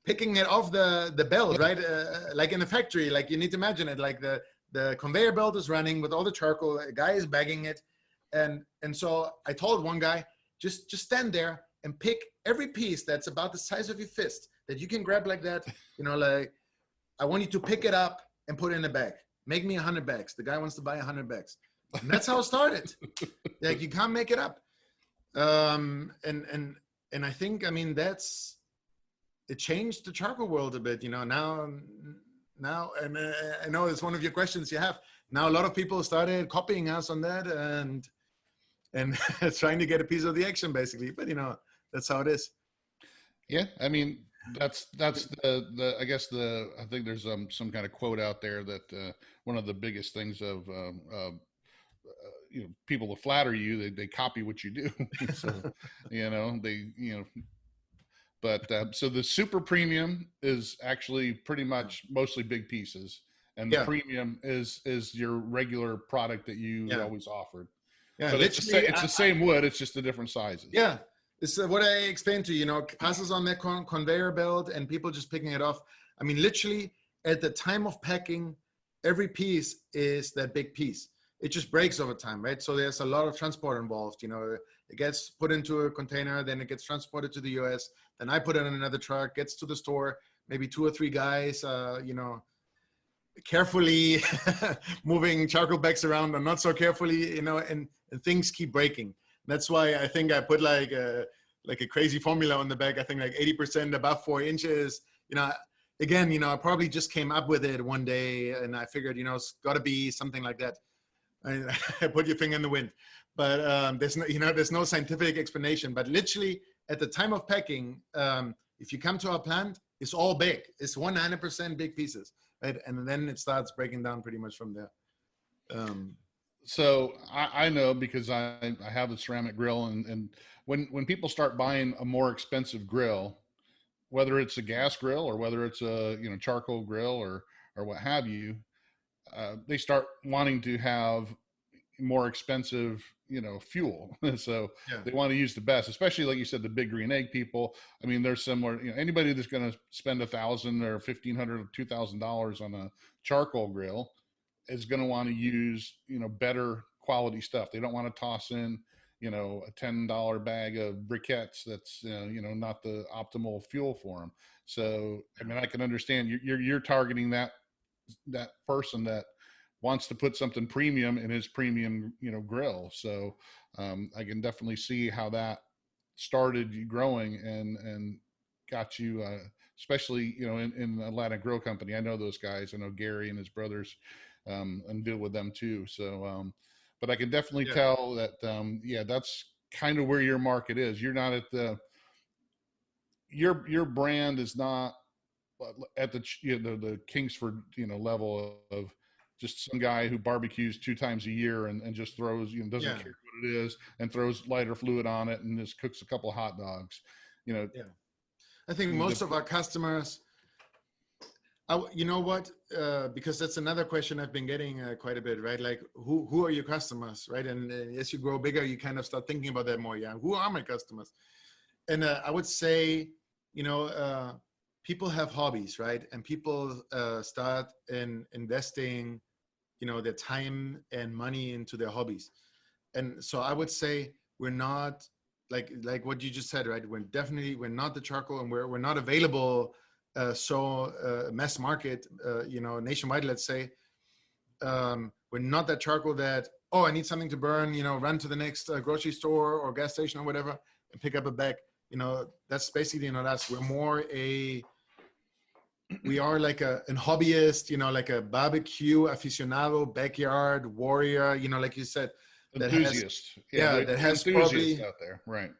[SPEAKER 3] picking it off the belt, right? Like in a factory, like, you need to imagine it, like the conveyor belt is running with all the charcoal, a guy is bagging it. And so I told one guy, just stand there and pick every piece that's about the size of your fist that you can grab like that. Like, I want you to pick it up and put it in a bag. Make me 100 bags. The guy wants to buy 100 bags. And that's how it started. Like, you can't make it up. And I think, it changed the charcoal world a bit, now, and I know it's one of your questions you have. Now, a lot of people started copying us on that and trying to get a piece of the action, basically. But, that's how it is.
[SPEAKER 1] Yeah. That's the I guess I think there's some kind of quote out there that one of the biggest things of people to flatter you, they copy what you do. So but so the super premium is actually pretty much mostly big pieces, and the premium is your regular product that you always offered. Yeah, but it's the same wood, it's just the different sizes.
[SPEAKER 3] Yeah. It's what I explained to you, passes on that conveyor belt and people just picking it off. Literally at the time of packing, every piece is that big piece. It just breaks over time, right? So there's a lot of transport involved. It gets put into a container, then it gets transported to the US. Then I put it in another truck, gets to the store, maybe 2 or 3 guys, carefully moving charcoal bags around or not so carefully, and things keep breaking. That's why I think I put like a crazy formula on the bag. I think like 80% above 4 inches. Again, I probably just came up with it one day, and I figured, it's got to be something like that. I put your finger in the wind, but there's no scientific explanation. But literally, at the time of packing, if you come to our plant, it's all big. It's 100% big pieces, right? And then it starts breaking down pretty much from there.
[SPEAKER 1] So I know because I have a ceramic grill, and when people start buying a more expensive grill, whether it's a gas grill or whether it's a charcoal grill or what have you, they start wanting to have more expensive fuel. So
[SPEAKER 3] Yeah.
[SPEAKER 1] they want to use the best, especially like you said, the big green egg people. I mean, they're similar. Anybody that's going to spend $1,000 or $1,500 or $2,000 on a charcoal grill is going to want to use better quality stuff. They don't want to toss in a $10 bag of briquettes that's not the optimal fuel for them. So I mean, I can understand you're targeting that person that wants to put something premium in his premium grill. So I can definitely see how that started growing and got you especially in Atlantic Grill Company. I know those guys. I know Gary and his brothers, and deal with them too. So but I can definitely tell that that's kind of where your market is. You're not at your brand is not at the Kingsford level of just some guy who barbecues 2 times a year and just throws doesn't care what it is and throws lighter fluid on it and just cooks a couple of hot dogs.
[SPEAKER 3] I think most of our customers, you know what? Because that's another question I've been getting quite a bit, right? Like, who are your customers, right? And as you grow bigger, you kind of start thinking about that more. Yeah, who are my customers? And I would say, people have hobbies, right? And people start investing, their time and money into their hobbies. And so I would say we're not like what you just said, right? We're not the charcoal, and we're not available mass market, nationwide, let's say. We're not that charcoal that, I need something to burn, run to the next grocery store or gas station or whatever and pick up a bag. That's basically not us. We are like a hobbyist, like a barbecue aficionado, backyard warrior, like you said.
[SPEAKER 1] Enthusiast.
[SPEAKER 3] That has
[SPEAKER 1] enthusiasts
[SPEAKER 3] probably
[SPEAKER 1] out there, right?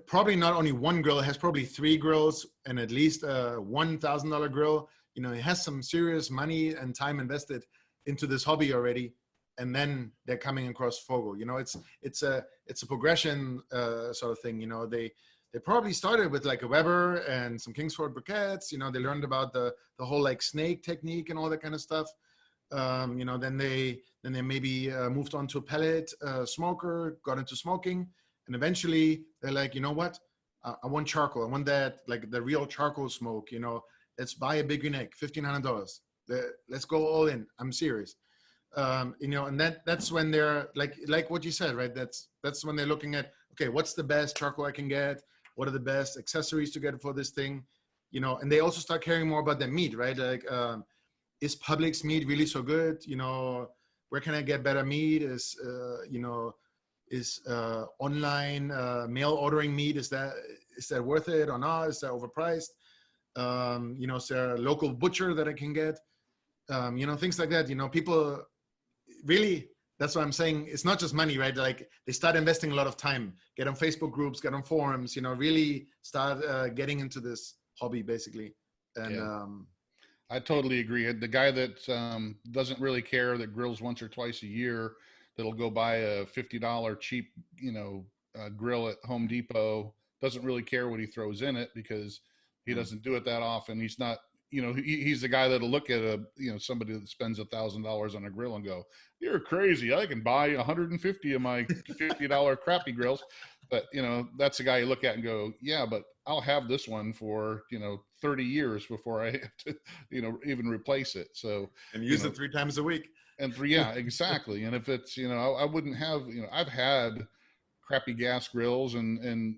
[SPEAKER 3] Probably not only one grill. It has probably 3 grills and at least a $1,000 grill. It has some serious money and time invested into this hobby already, and then they're coming across Fogo. It's a progression sort of thing. They probably started with like a Weber and some Kingsford briquettes. They learned about the whole like snake technique and all that kind of stuff. Then they maybe moved on to a pellet smoker, got into smoking. And eventually they're like, you know what? I want charcoal. I want that, like the real charcoal smoke, let's buy a big green egg, $1,500. Let's go all in. I'm serious. And that's when they're like what you said, right? That's when they're looking at, okay, what's the best charcoal I can get? What are the best accessories to get for this thing? And they also start caring more about their meat, right? Like, is Publix meat really so good? Where can I get better meat? Is online mail ordering meat, is that worth it or not? Is that overpriced? Is there a local butcher that I can get? Things like that. People really, that's what I'm saying. It's not just money, right? Like they start investing a lot of time, get on Facebook groups, get on forums, really start getting into this hobby basically. And
[SPEAKER 1] I totally agree. The guy that doesn't really care, that grills once or twice a year, that'll go buy a $50 cheap, grill at Home Depot, doesn't really care what he throws in it because he doesn't do it that often. He's not, he's the guy that'll look at somebody that spends $1,000 on a grill and go, "You're crazy. I can buy 150 of my $50 crappy grills." But, that's the guy you look at and go, yeah, but I'll have this one for, 30 years before I have to, even replace it. So,
[SPEAKER 3] and use it 3 times a week.
[SPEAKER 1] And exactly. And if it's, I wouldn't have, I've had crappy gas grills and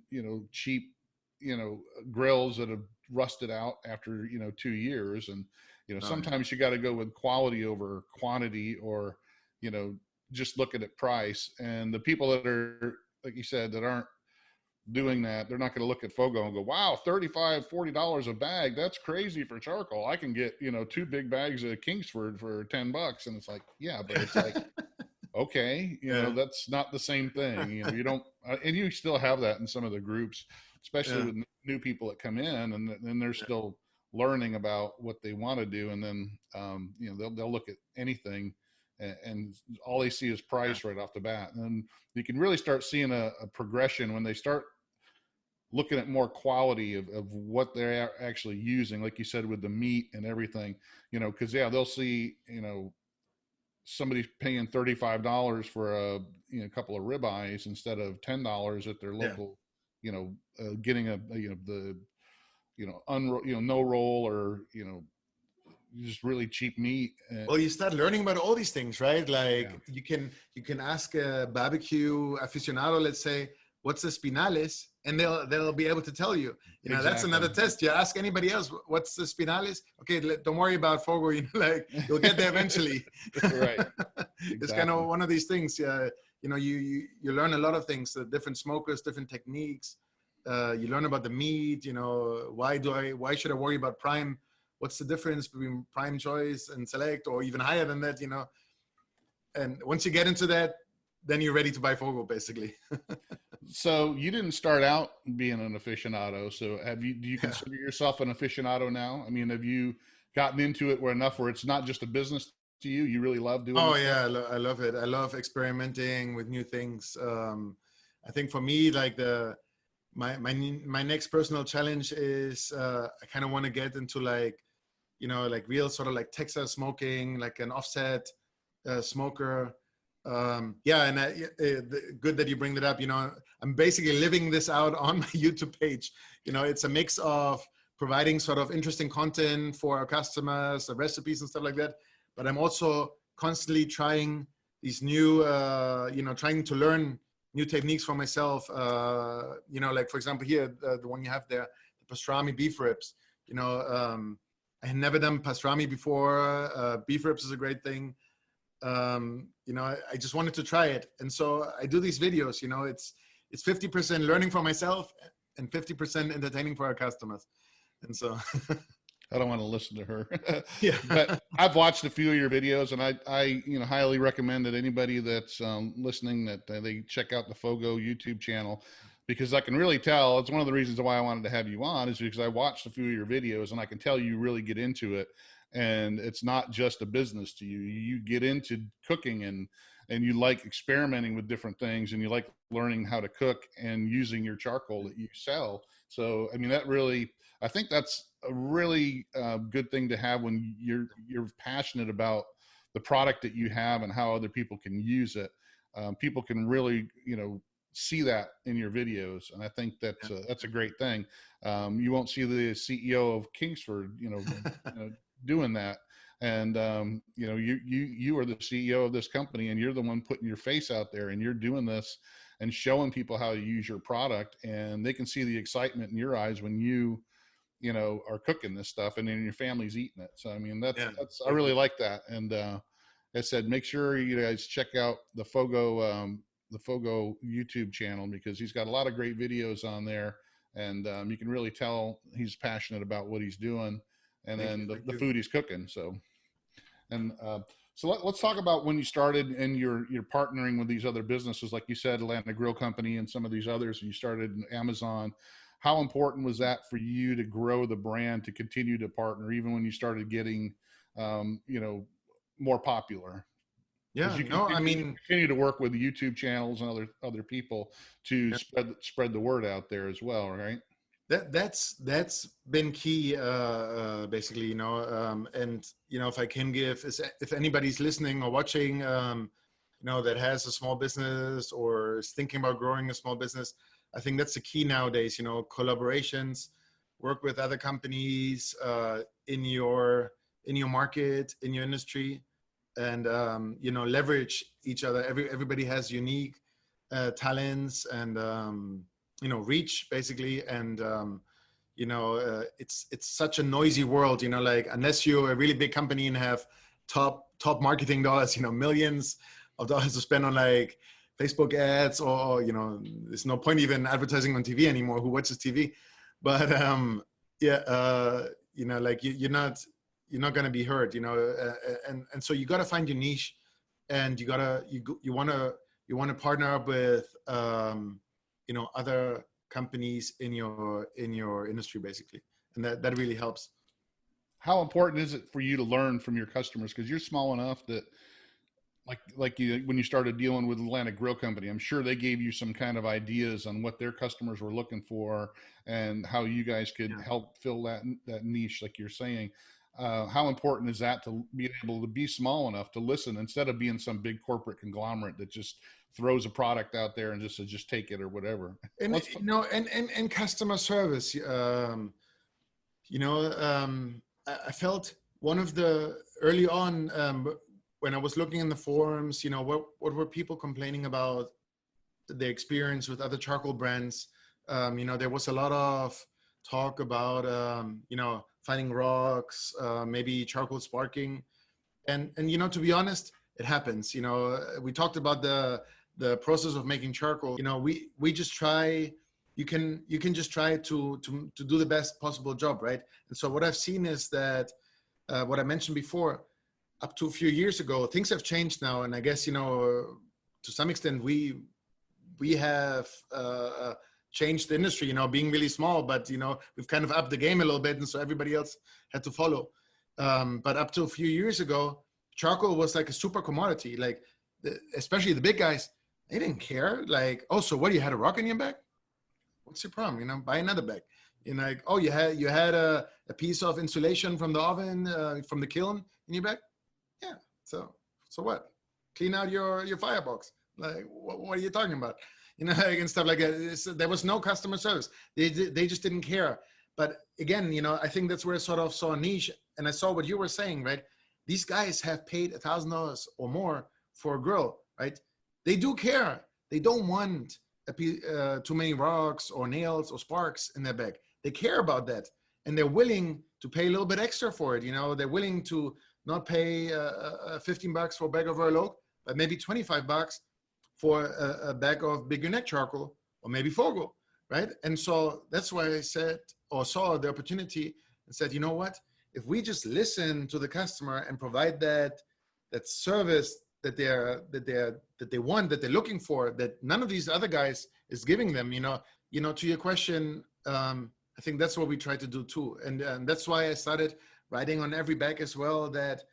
[SPEAKER 1] cheap, grills that have rusted out after 2 years. And
[SPEAKER 3] Oh, yeah.
[SPEAKER 1] sometimes you got to go with quality over quantity, or just looking at price. And the people that are, like you said, that aren't doing that, they're not going to look at Fogo and go, wow, $35-$40 a bag, that's crazy for charcoal. I can get 2 big bags of Kingsford for $10. And it's like, yeah, but it's like, okay,
[SPEAKER 3] Yeah.
[SPEAKER 1] that's not the same thing. You don't, and you still have that in some of the groups, especially
[SPEAKER 3] Yeah.
[SPEAKER 1] with new people that come in, and then they're still learning about what they want to do. And then they'll look at anything, and all they see is price right off the bat. And you can really start seeing a progression when they start looking at more quality of what they're actually using, like you said, with the meat and everything, because they'll see, somebody's paying $35 for a couple of ribeyes instead of $10 at their
[SPEAKER 3] Yeah.
[SPEAKER 1] local, getting the no roll, or just really cheap meat.
[SPEAKER 3] Well, you start learning about all these things, right?
[SPEAKER 1] Yeah,
[SPEAKER 3] Like you can ask a barbecue aficionado, let's say, what's the spinales, and they'll be able to tell you. That's
[SPEAKER 1] exactly.
[SPEAKER 3] another test. You ask anybody else, what's the spinales? Okay, don't worry about Fogo. Like you'll get there eventually.
[SPEAKER 1] Right.
[SPEAKER 3] It's kind of one of these things. You learn a lot of things, different smokers, different techniques. You learn about the meat. Why should I worry about prime? What's the difference between prime choice and select, or even higher than that? And once you get into that, then you're ready to buy Fogo, basically.
[SPEAKER 1] So you didn't start out being an aficionado. So do you consider yourself an aficionado now? I mean, have you gotten into it where it's not just a business to you? You really love doing it?
[SPEAKER 3] Oh yeah, I love it. I love experimenting with new things. I think for me, like my next personal challenge is I kind of want to get into like real sort of like Texas smoking, like an offset smoker. Good that you bring that up. I'm basically living this out on my YouTube page. It's a mix of providing sort of interesting content for our customers, recipes and stuff like that. But I'm also constantly trying these new, trying to learn new techniques for myself. Like for example, here, the one you have there, the pastrami beef ribs. I had never done pastrami before. Beef ribs is a great thing. I just wanted to try it. And so I do these videos, it's 50% learning for myself and 50% entertaining for our customers. And so
[SPEAKER 1] I don't want to listen to her.
[SPEAKER 3] Yeah.
[SPEAKER 1] But I've watched a few of your videos, and I highly recommend that anybody that's listening, that they check out the Fogo YouTube channel, because I can really tell. It's one of the reasons why I wanted to have you on, is because I watched a few of your videos, and I can tell you really get into it. And it's not just a business to you. You get into cooking, and you like experimenting with different things, and you like learning how to cook and using your charcoal that you sell. So, I mean, I think that's a really good thing to have when you're passionate about the product that you have and how other people can use it. People can really, see that in your videos. And I think that's a great thing. You won't see the CEO of Kingsford, doing that. And you are the CEO of this company, and you're the one putting your face out there, and you're doing this and showing people how to use your product, and they can see the excitement in your eyes when you are cooking this stuff, and then your family's eating it. So I mean, that's I really like that. And I said, make sure you guys check out the Fogo YouTube channel, because he's got a lot of great videos on there, and you can really tell he's passionate about what he's doing, and then the food he's cooking. So, and so let's talk about when you started and you're partnering with these other businesses, like you said, Atlanta Grill Company and some of these others, and you started in Amazon. How important was that for you to grow the brand, to continue to partner, even when you started getting, more popular?
[SPEAKER 3] Yeah,
[SPEAKER 1] You continue to work with YouTube channels and other people to spread the word out there as well, right?
[SPEAKER 3] That's been key, basically, and if I can if anybody's listening or watching, that has a small business or is thinking about growing a small business, I think that's the key nowadays. Collaborations, work with other companies in your market, in your industry, and leverage each other. Everybody has unique talents and reach, basically, and it's such a noisy world, like unless you're a really big company and have top marketing dollars, millions of dollars to spend on like Facebook ads, or there's no point even advertising on TV anymore. Who watches TV? But like you're not going to be heard, and so you got to find your niche, and you want to partner up with other companies in your industry, basically, and that really helps.
[SPEAKER 1] How important is it for you to learn from your customers? Because you're small enough that, like you, when you started dealing with Atlantic Grill Company, I'm sure they gave you some kind of ideas on what their customers were looking for and how you guys could help fill that niche, like you're saying. How important is that to be able to be small enough to listen instead of being some big corporate conglomerate that just throws a product out there and just says, just take it or whatever?
[SPEAKER 3] And customer service, I felt one of the early on, when I was looking in the forums, what were people complaining about their experience with other charcoal brands? There was a lot of talk about, finding rocks, maybe charcoal sparking. And to be honest, it happens. We talked about the process of making charcoal. We just try, you can just try to do the best possible job, right? And so what I've seen is that, what I mentioned before, up to a few years ago, things have changed now. And I guess, to some extent, we have changed the industry, being really small, but, we've kind of upped the game a little bit. And so everybody else had to follow. But up to a few years ago, charcoal was like a super commodity. Like, especially the big guys, they didn't care. Like, oh, so what, you had a rock in your bag? What's your problem? Buy another bag. Like, oh, you had a piece of insulation from the oven, from the kiln in your bag? Yeah. So what? Clean out your firebox. Like, what are you talking about? And stuff like that. There was no customer service. They just didn't care. But again, I think that's where I sort of saw a niche, and I saw what you were saying, right? These guys have paid $1,000 or more for a grill, right? They do care. They don't want too many rocks or nails or sparks in their bag. They care about that, and they're willing to pay a little bit extra for it. They're willing to not pay $15 for a bag of Royal Oak, but maybe $25 for a bag of Big Neck charcoal, or maybe Fogo, right? And so that's why I said, or saw the opportunity and said, you know what? If we just listen to the customer and provide that service that they want, that they're looking for, that none of these other guys is giving them, to your question, I think that's what we try to do too. And that's why I started writing on every bag as well that,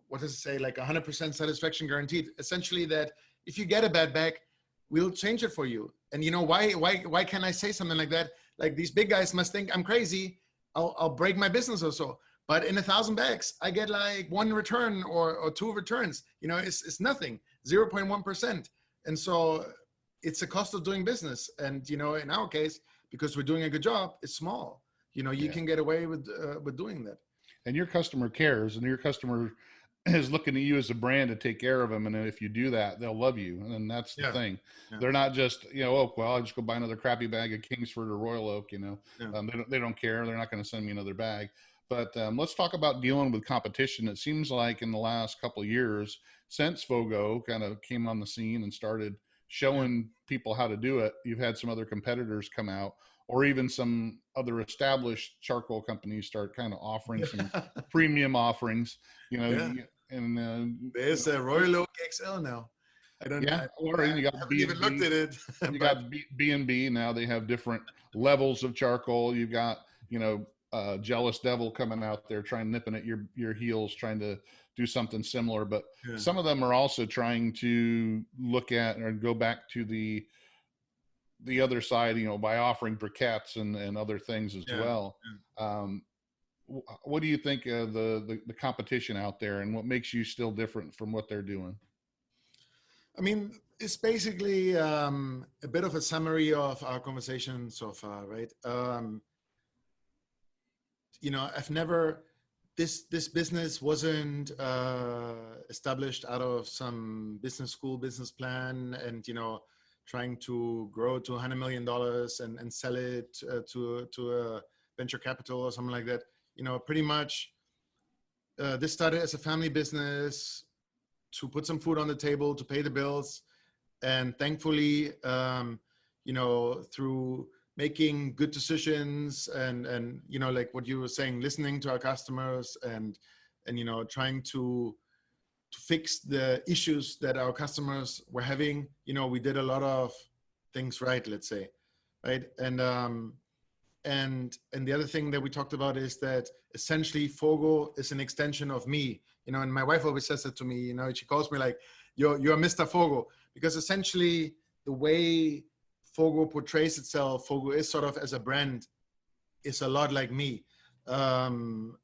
[SPEAKER 3] what does it say? Like 100% satisfaction guaranteed. Essentially that if you get a bad bag, we'll change it for you. And why can I say something like that? Like, these big guys must think I'm crazy. I'll break my business or so. But in 1,000 bags, I get like one return or two returns. It's nothing, 0.1%. And so it's a cost of doing business. And, in our case, because we're doing a good job, it's small. You can get away with doing that.
[SPEAKER 1] And your customer cares, and your customer is looking at you as a brand to take care of them. And if you do that, they'll love you. And that's the thing. Yeah. They're not just, oh, well, I'll just go buy another crappy bag of Kingsford or Royal Oak, they don't care. They're not going to send me another bag. But let's talk about dealing with competition. It seems like in the last couple of years, since Fogo kind of came on the scene and started showing people how to do it, you've had some other competitors come out, or even some other established charcoal companies start kind of offering some premium offerings, and
[SPEAKER 3] there's a Royal Oak XL now. I don't know.
[SPEAKER 1] Or you got
[SPEAKER 3] haven't even looked at it.
[SPEAKER 1] You got B&B now. They have different levels of charcoal. You've got, Jealous Devil coming out there nipping at your heels, trying to do something similar. But some of them are also trying to look at or go back to the other side, by offering briquettes and other things as well. What do you think of the competition out there, and what makes you still different from what they're doing?
[SPEAKER 3] I mean, it's basically a bit of a summary of our conversation so far, right? I've never, this business wasn't established out of some business school business plan and, trying to grow to $100 million and sell it to a venture capital or something like that. Pretty much this started as a family business to put some food on the table, to pay the bills. And thankfully, through making good decisions and like what you were saying, listening to our customers and trying to fix the issues that our customers were having, we did a lot of things right, let's say, right? And the other thing that we talked about is that essentially Fogo is an extension of me, and my wife always says that to me, she calls me like, you're Mr. Fogo, because essentially the way Fogo portrays itself, Fogo is sort of as a brand, is a lot like me. And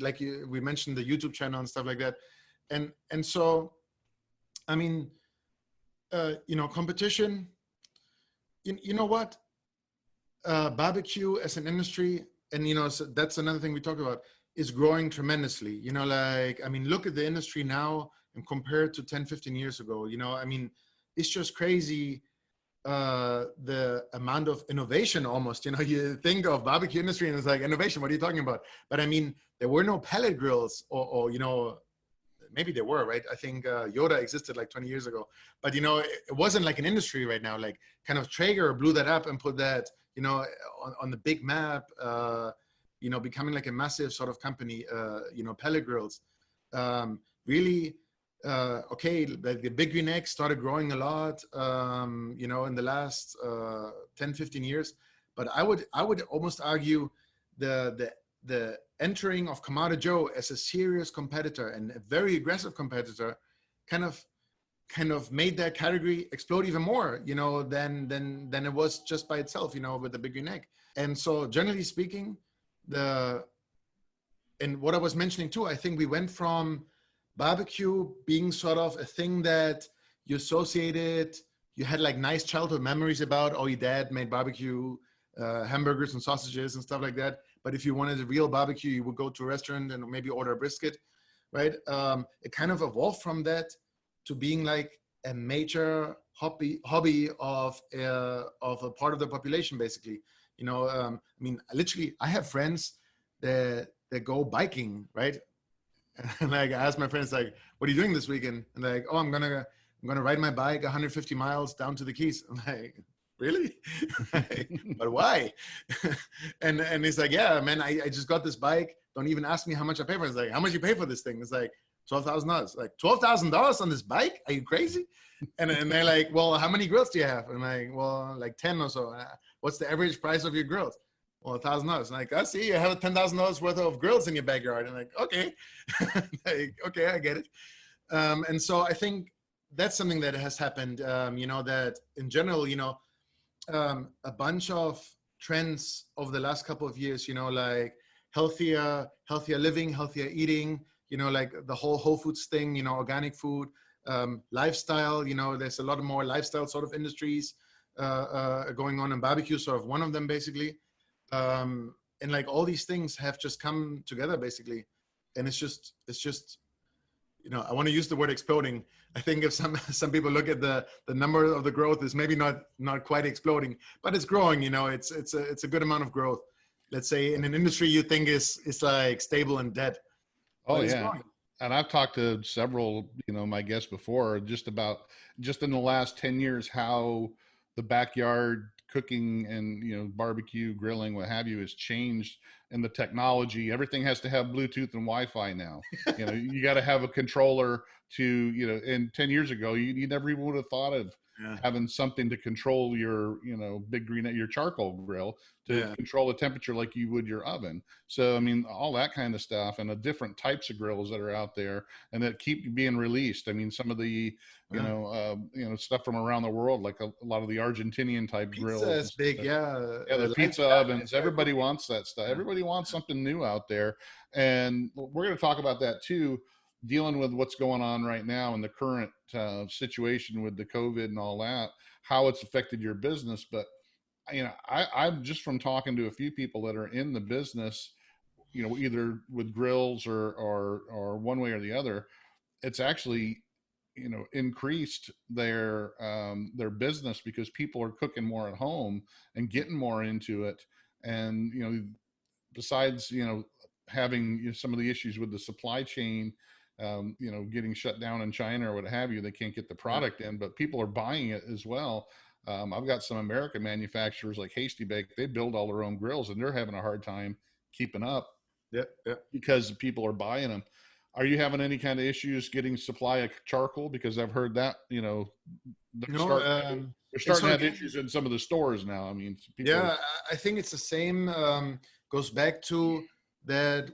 [SPEAKER 3] like we mentioned the YouTube channel and stuff like that. And so, I mean, competition, you know what? Barbecue as an industry, and so that's another thing we talk about, is growing tremendously. Look at the industry now and compare it to 10, 15 years ago. It's just crazy the amount of innovation almost. You think of barbecue industry and it's like, innovation, what are you talking about? But there were no pellet grills or maybe they were, right? I think Yoda existed like 20 years ago, but it wasn't like an industry right now. Like kind of Traeger blew that up and put that on the big map, becoming like a massive sort of company. Pellet grills really okay, like the Big Green Egg started growing a lot in the last 10, 15 years. But I would almost argue the entering of Kamado Joe as a serious competitor and a very aggressive competitor kind of made that category explode even more, than it was just by itself, with the Big Green Egg. And so generally speaking, and what I was mentioning too, I think we went from barbecue being sort of a thing that you associated, you had like nice childhood memories about, oh, your dad made barbecue, hamburgers and sausages and stuff like that. But if you wanted a real barbecue, you would go to a restaurant and maybe order a brisket, right? It kind of evolved from that to being like a major hobby of a part of the population, basically. Literally, I have friends that go biking, right? And like I asked my friends, like, what are you doing this weekend? And they're like, oh, I'm gonna ride my bike 150 miles down to the Keys. I'm like, really? But why? and he's like, yeah, man, I just got this bike. Don't even ask me how much I pay for it. It's like, how much you pay for this thing? It's like $12,000. Like $12,000 on this bike? Are you crazy? And they're like, well, how many grills do you have? And I'm like, well, like 10 or so. What's the average price of your grills? Well, $1,000. Like, I see you have $10,000 worth of grills in your backyard. And like, okay, like, okay, I get it. And so I think that's something that has happened. That in general, a bunch of trends over the last couple of years. Like healthier living, healthier eating. Like the whole Whole Foods thing. Organic food, lifestyle. There's a lot more lifestyle sort of industries going on, and barbecue, sort of one of them, basically. And like all these things have just come together basically. And it's just, I want to use the word exploding. I think if some people look at the number of the growth is maybe not quite exploding, but it's growing, it's a good amount of growth. Let's say in an industry you think is like stable and dead.
[SPEAKER 1] Oh yeah. And I've talked to several, my guests before, just in the last 10 years, how the backyard cooking and barbecue, grilling, what have you, has changed in the technology. Everything has to have Bluetooth and Wi-Fi now. You got to have a controller to, and 10 years ago you never even would have thought of having something to control your Big Green, your charcoal grill to control the temperature like you would your oven. So all that kind of stuff, and the different types of grills that are out there and that keep being released. Some of the stuff from around the world, like a lot of the Argentinian type grills.
[SPEAKER 3] Is big,
[SPEAKER 1] the pizza ovens. Everybody wants that stuff. Everybody wants something new out there, and we're going to talk about that too, dealing with what's going on right now in the current situation with the COVID and all that, how it's affected your business. But I'm just from talking to a few people that are in the business, either with grills or one way or the other, it's actually increased their business because people are cooking more at home and getting more into it. And, besides, having some of the issues with the supply chain, getting shut down in China or what have you, they can't get the product in, but people are buying it as well. I've got some American manufacturers like Hasty Bake. They build all their own grills and they're having a hard time keeping up because people are buying them. Are you having any kind of issues getting supply of charcoal? Because I've heard that, they're starting to have issues in some of the stores now. I mean,
[SPEAKER 3] I think it's the same. Goes back to that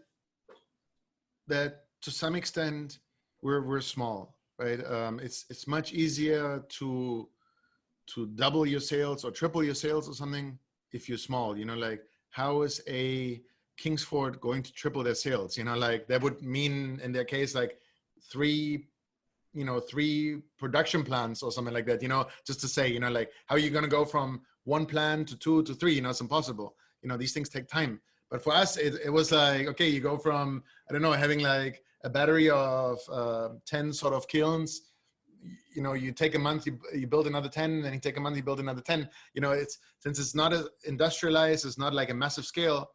[SPEAKER 3] to some extent we're small, right? It's much easier to double your sales or triple your sales or something if you're small. Like, how is a Kingsford going to triple their sales? Like, that would mean in their case like three production plants or something like that, just to say, like, how are you going to go from one plant to two to three? It's impossible. These things take time. But for us, it was like, okay, you go from, I don't know, having like a battery of 10 sort of kilns. You take a month, you build another 10, then you take a month, you build another 10. Since it's not as industrialized, it's not like a massive scale,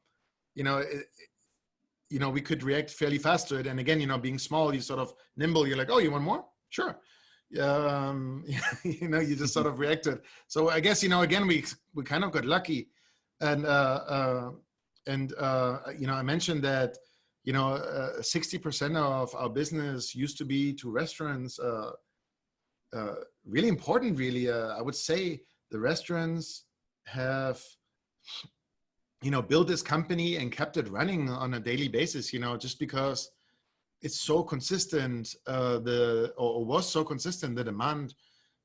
[SPEAKER 3] we could react fairly fast to it. And again, being small, you sort of nimble, you're like, oh, you want more? Sure. You just sort of react to it. So I guess, again, we kind of got lucky. And I mentioned that, 60% of our business used to be to restaurants. Really important, really. I would say the restaurants have, built this company and kept it running on a daily basis, just because it's so consistent, or was so consistent, the demand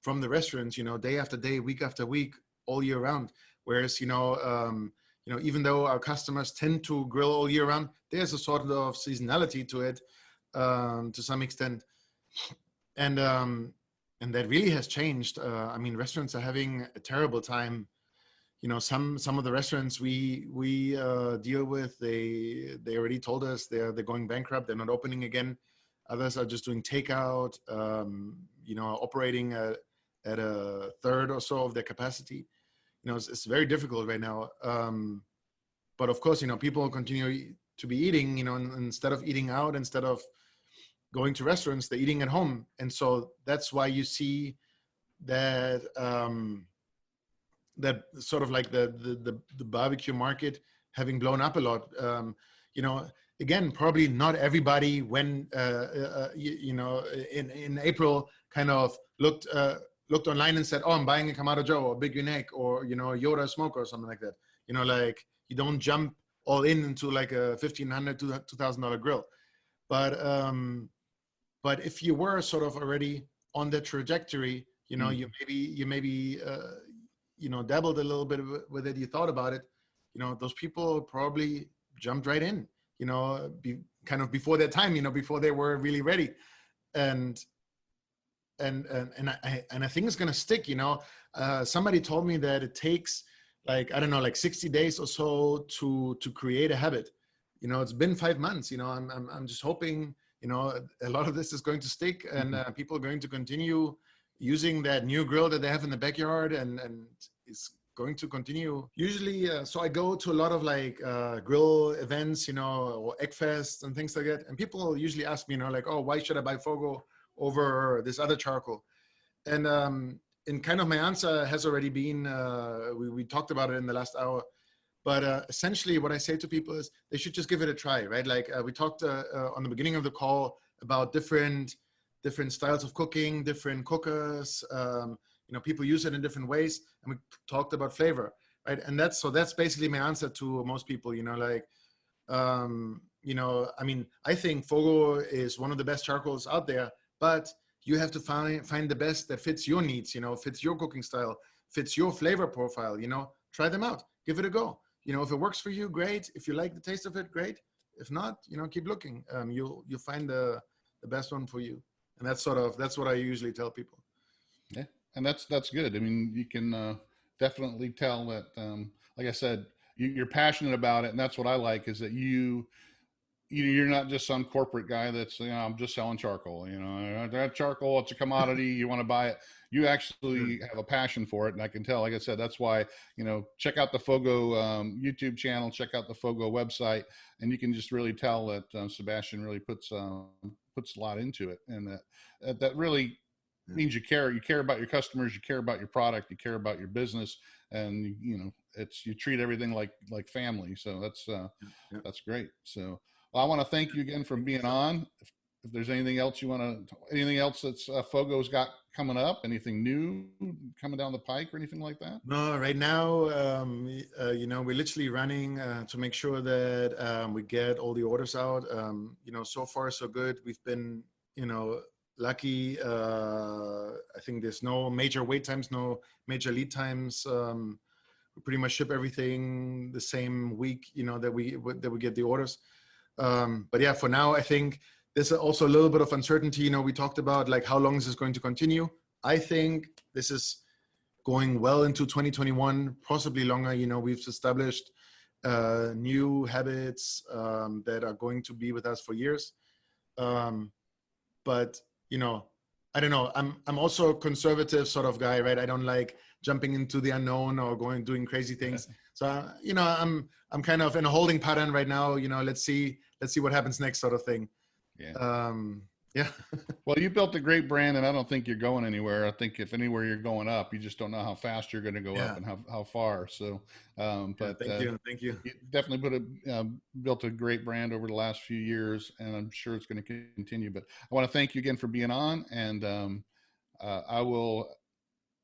[SPEAKER 3] from the restaurants, day after day, week after week, all year round. Whereas, even though our customers tend to grill all year round, there's a sort of seasonality to it, to some extent. And that really has changed. Restaurants are having a terrible time. Some of the restaurants we deal with, they already told us they're going bankrupt. They're not opening again. Others are just doing takeout, operating at a third or so of their capacity. It's very difficult right now. But of course, people continue to be eating, instead of eating out, instead of going to restaurants, they're eating at home. And so that's why you see that, that sort of like the barbecue market having blown up a lot. Again, probably not everybody when, in April kind of looked online and said, oh, I'm buying a Kamado Joe or Big Unique or, Yoda smoker or something like that. Like, you don't jump all into like a $1,500 to $2,000 grill. But if you were sort of already on that trajectory, you maybe dabbled a little bit with it, you thought about it, those people probably jumped right in, kind of before their time, before they were really ready. And I think it's going to stick, somebody told me that it takes like 60 days or so to create a habit. It's been 5 months, I'm just hoping, a lot of this is going to stick and people are going to continue using that new grill that they have in the backyard and it's going to continue. Usually, so I go to a lot of like grill events, or egg fests and things like that. And people usually ask me, like, oh, why should I buy Fogo over this other charcoal? And kind of my answer has already been, we talked about it in the last hour, but essentially what I say to people is they should just give it a try, right? Like we talked on the beginning of the call about different styles of cooking, different cookers, people use it in different ways. And we talked about flavor, right? And that's basically my answer to most people, I think Fogo is one of the best charcoals out there, but you have to find the best that fits your needs, fits your cooking style, fits your flavor profile, try them out, give it a go. If it works for you, great. If you like the taste of it, great. If not, keep looking. You'll find the best one for you. And that's what I usually tell people.
[SPEAKER 1] Yeah. And that's good. I mean, you can definitely tell that, like I said, you're passionate about it. And that's what I like is that you you're not just some corporate guy that's, I'm just selling charcoal. That charcoal, it's a commodity. You want to buy it. You actually have a passion for it, and I can tell. Like I said, that's why, check out the Fogo YouTube channel, check out the Fogo website, and you can just really tell that Sebastian really puts a lot into it, and that really means you care about your customers, you care about your product, you care about your business, and you treat everything like family. So that's great. So, well, I want to thank you again for being on. If there's anything else that's Fogo's got coming up, anything new coming down the pike or anything like that?
[SPEAKER 3] No, right now, we're literally running to make sure that we get all the orders out. So far so good. We've been, lucky. I think there's no major wait times, no major lead times. We pretty much ship everything the same week, that we get the orders. But yeah, for now, I think there's also a little bit of uncertainty. We talked about like how long is this going to continue. I think this is going well into 2021, possibly longer. We've established new habits that are going to be with us for years. But I don't know. I'm also a conservative sort of guy, right? I don't like jumping into the unknown or doing crazy things. So I'm kind of in a holding pattern right now. Let's see what happens next, sort of thing.
[SPEAKER 1] Yeah.
[SPEAKER 3] Yeah.
[SPEAKER 1] Well, you built a great brand, and I don't think you're going anywhere. I think if anywhere you're going up, you just don't know how fast you're going to go up and how far. So, but
[SPEAKER 3] thank you.
[SPEAKER 1] You definitely built a great brand over the last few years, and I'm sure it's going to continue. But I want to thank you again for being on, and I will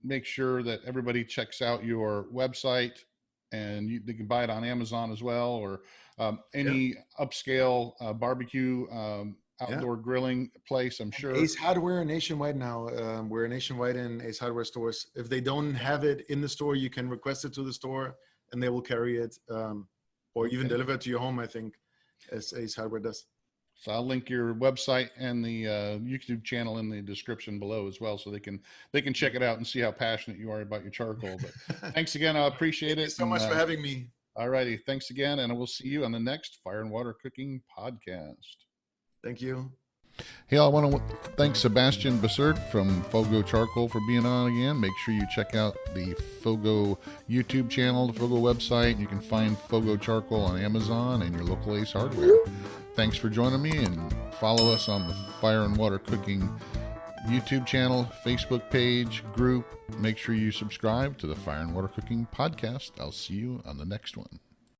[SPEAKER 1] make sure that everybody checks out your website, and they can buy it on Amazon as well, or any upscale barbecue outdoor grilling place, I'm sure.
[SPEAKER 3] Ace Hardware nationwide now. We're nationwide in Ace Hardware stores. If they don't have it in the store, you can request it to the store and they will carry it, or even deliver it to your home, I think, as Ace Hardware does.
[SPEAKER 1] So I'll link your website and the YouTube channel in the description below as well, so they can check it out and see how passionate you are about your charcoal. But thanks again. I appreciate it.
[SPEAKER 3] Thank you so much for having me.
[SPEAKER 1] All righty. Thanks again. And we'll see you on the next Fire and Water Cooking Podcast.
[SPEAKER 3] Thank you.
[SPEAKER 1] Hey, I want to thank Sebastian Bussert from Fogo Charcoal for being on again. Make sure you check out the Fogo YouTube channel, the Fogo website. You can find Fogo Charcoal on Amazon and your local Ace Hardware. Thanks for joining me, and follow us on the Fire and Water Cooking YouTube channel, Facebook page, group. Make sure you subscribe to the Fire and Water Cooking Podcast. I'll see you on the next one.